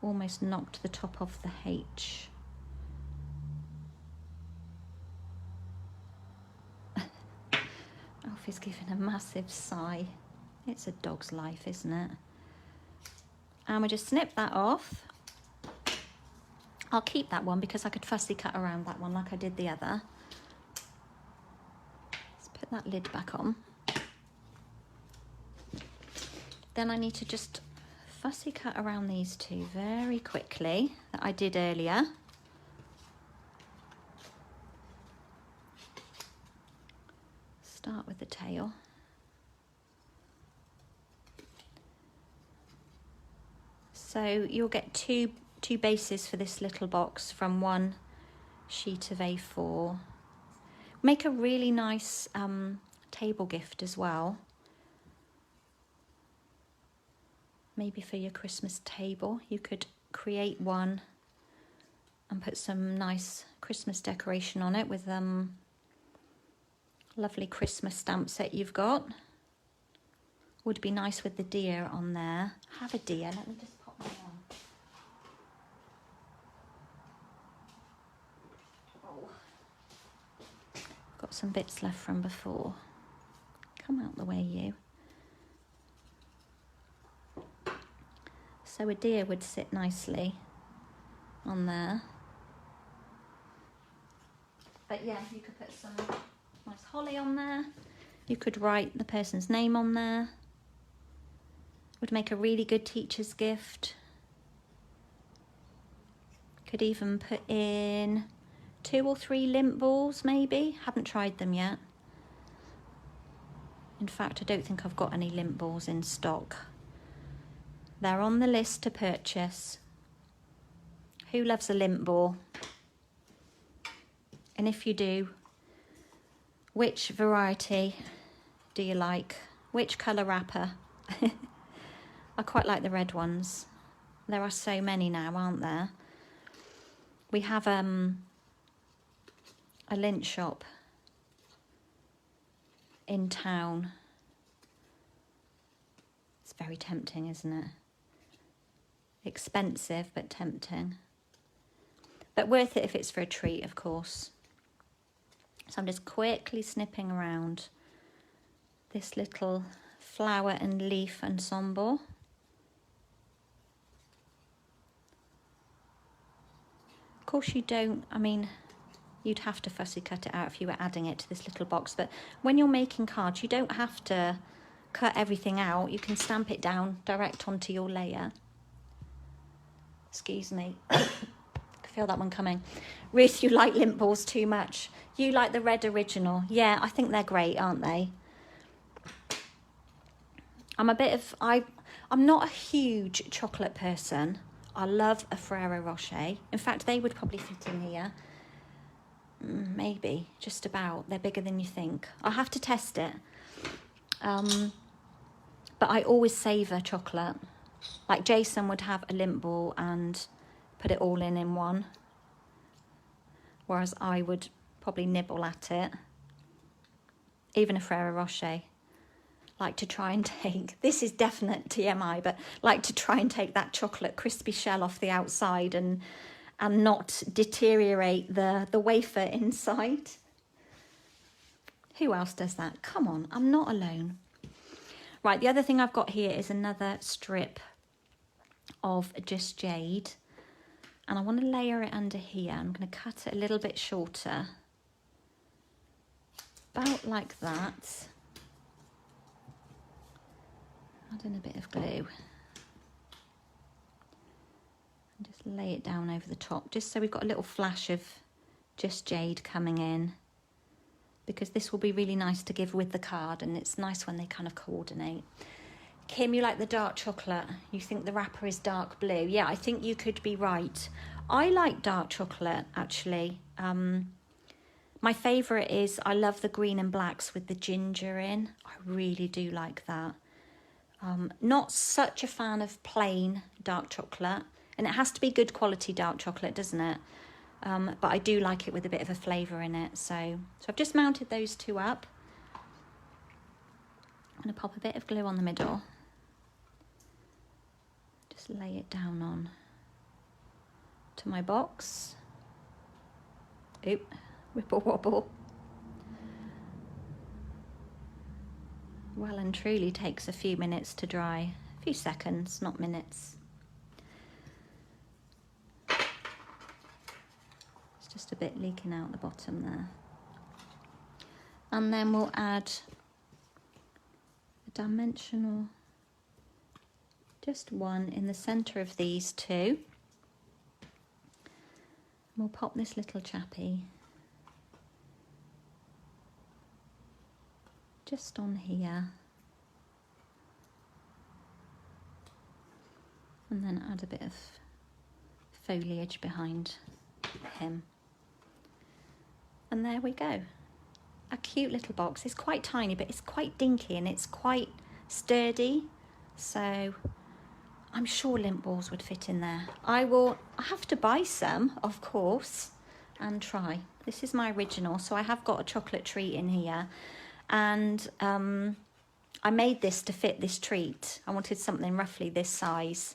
almost knocked the top off the H. Alfie's giving a massive sigh. It's a dog's life, isn't it? And we just snip that off. I'll keep that one because I could fussy cut around that one like I did the other. Let's put that lid back on. Then I need to just fussy cut around these two very quickly that I did earlier. Start with the tail. So you'll get two bases for this little box from one sheet of A4. Make a really nice table gift as well. Maybe for your Christmas table, you could create one and put some nice Christmas decoration on it with lovely Christmas stamp set you've got. Would be nice with the deer on there. Have a deer, let me just pop that on. Oh. Got some bits left from before. Come out the way, you. So a deer would sit nicely on there. But yeah, you could put some nice holly on there. You could write the person's name on there. Would make a really good teacher's gift. Could even put in 2 or 3 lint balls maybe. Haven't tried them yet. In fact, I don't think I've got any lint balls in stock. They're on the list to purchase. Who loves a lint ball? And if you do, which variety do you like? Which colour wrapper? I quite like the red ones. There are so many now, aren't there? We have a lint shop in town. It's very tempting, isn't it? Expensive, but tempting. But worth it if it's for a treat, of course. So I'm just quickly snipping around this little flower and leaf ensemble. Of course you don't, I mean, you'd have to fussy cut it out if you were adding it to this little box, but when you're making cards, you don't have to cut everything out. You can stamp it down direct onto your layer. Excuse me. I feel that one coming. Ruth, you like lint balls too much. You like the red original. Yeah, I think they're great, aren't they? I'm not a huge chocolate person. I love a Ferrero Rocher. In fact, they would probably fit in here. Maybe, just about. They're bigger than you think. I'll have to test it. But I always savour chocolate. Like Jason would have a lint ball and put it all in one. Whereas I would probably nibble at it. Even a Ferrero Rocher. Like to try and take, this is definite TMI, but like to try and take that chocolate crispy shell off the outside and not deteriorate the wafer inside. Who else does that? Come on, I'm not alone. Right, the other thing I've got here is another strip of Just Jade. And I want to layer it under here. I'm going to cut it a little bit shorter. About like that. Add in a bit of glue. And just lay it down over the top, just so we've got a little flash of Just Jade coming in. Because this will be really nice to give with the card, and it's nice when they kind of coordinate. Kim, you like the dark chocolate. You think the wrapper is dark blue. Yeah, I think you could be right. I like dark chocolate, actually. My favourite is, I love the green and blacks with the ginger in. I really do like that. Not such a fan of plain dark chocolate. And it has to be good quality dark chocolate, doesn't it? But I do like it with a bit of a flavour in it. So I've just mounted those two up. I'm going to pop a bit of glue on the middle. just lay it down on to my box. Oop, wibble wobble. Well and truly takes a few minutes to dry. A few seconds, not minutes. It's just a bit leaking out the bottom there. And then we'll add a dimensional, just one in the centre of these two. We'll pop this little chappy just on here, and then add a bit of foliage behind him. And there we go. A cute little box. It's quite tiny, but it's quite dinky and it's quite sturdy. So I'm sure lint balls would fit in there. I have to buy some, of course, and try. This is my original, so I have got a chocolate treat in here. And I made this to fit this treat. I wanted something roughly this size,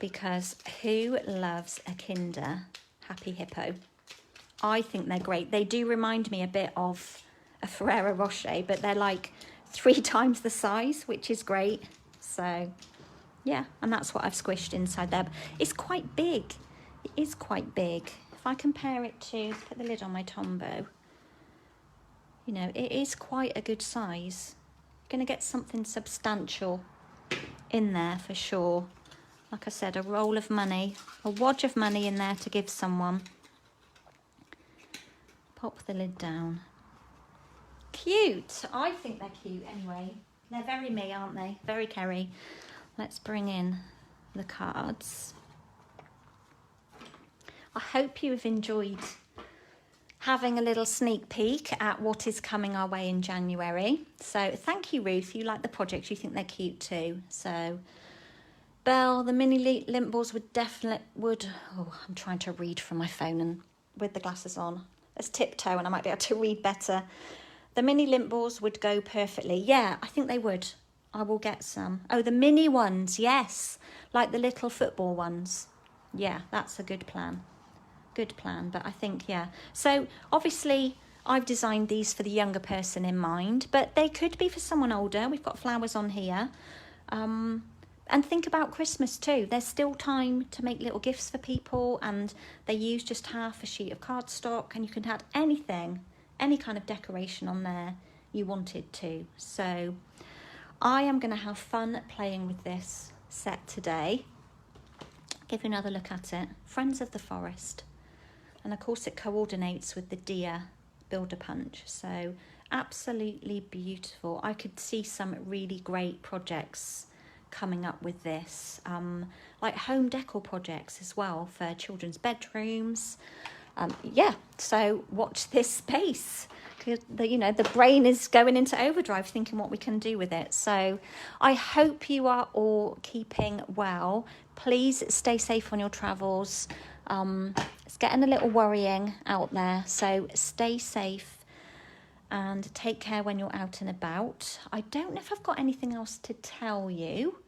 because who loves a Kinder Happy Hippo? I think they're great. They do remind me a bit of a Ferrero Rocher, but they're like 3 times the size, which is great. So yeah, and that's what I've squished inside there. It's quite big. It is quite big. If I compare it to, put the lid on my Tombow, you know, it is quite a good size. You're going to get something substantial in there for sure. Like I said, a roll of money, a wad of money in there to give someone. Pop the lid down. Cute. I think they're cute anyway. They're very me, aren't they? Very Kerry. Let's bring in the cards. I hope you have enjoyed having a little sneak peek at what is coming our way in January. So thank you, Ruth. You like the projects. You think they're cute too. So Belle, the mini lint balls oh, I'm trying to read from my phone and with the glasses on. Let's tiptoe and I might be able to read better. The mini lint balls would go perfectly. Yeah, I think they would. I will get some. Oh, the mini ones, yes. Like the little football ones. Yeah, that's a good plan. Good plan, but I think, yeah. So obviously I've designed these for the younger person in mind, but they could be for someone older. We've got flowers on here. And think about Christmas too. There's still time to make little gifts for people, and they use just half a sheet of cardstock, and you can add anything, any kind of decoration on there you wanted to. So I am going to have fun playing with this set today. Give you another look at it. Friends of the Forest. And of course it coordinates with the deer Builder Punch. So absolutely beautiful. I could see some really great projects coming up with this. Like home decor projects as well for children's bedrooms. Yeah, so watch this space. The brain is going into overdrive thinking what we can do with it. So I hope you are all keeping well. Please stay safe on your travels. It's getting a little worrying out there, so stay safe and take care when you're out and about. I don't know if I've got anything else to tell you.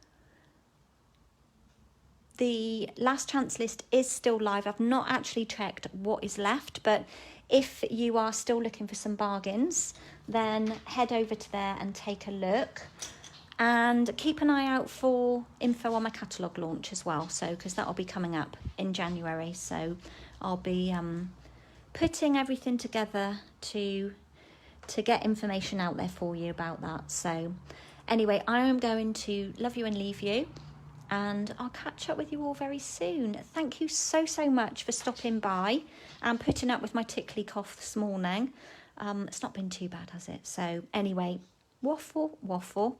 The last chance list is still live. I've not actually checked what is left, but if you are still looking for some bargains, then head over to there and take a look. And keep an eye out for info on my catalogue launch as well, so because that'll be coming up in January. So I'll be putting everything together to get information out there for you about that. So anyway, I am going to love you and leave you, and I'll catch up with you all very soon. Thank you so much for stopping by and putting up with my tickly cough this morning. It's not been too bad, has it? So anyway, waffle.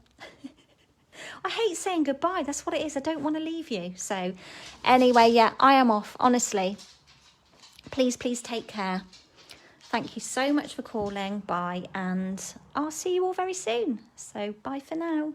I hate saying goodbye. That's what it is. I don't want to leave you. So anyway, yeah, I am off. Honestly, please take care. Thank you so much for calling. Bye. And I'll see you all very soon. So bye for now.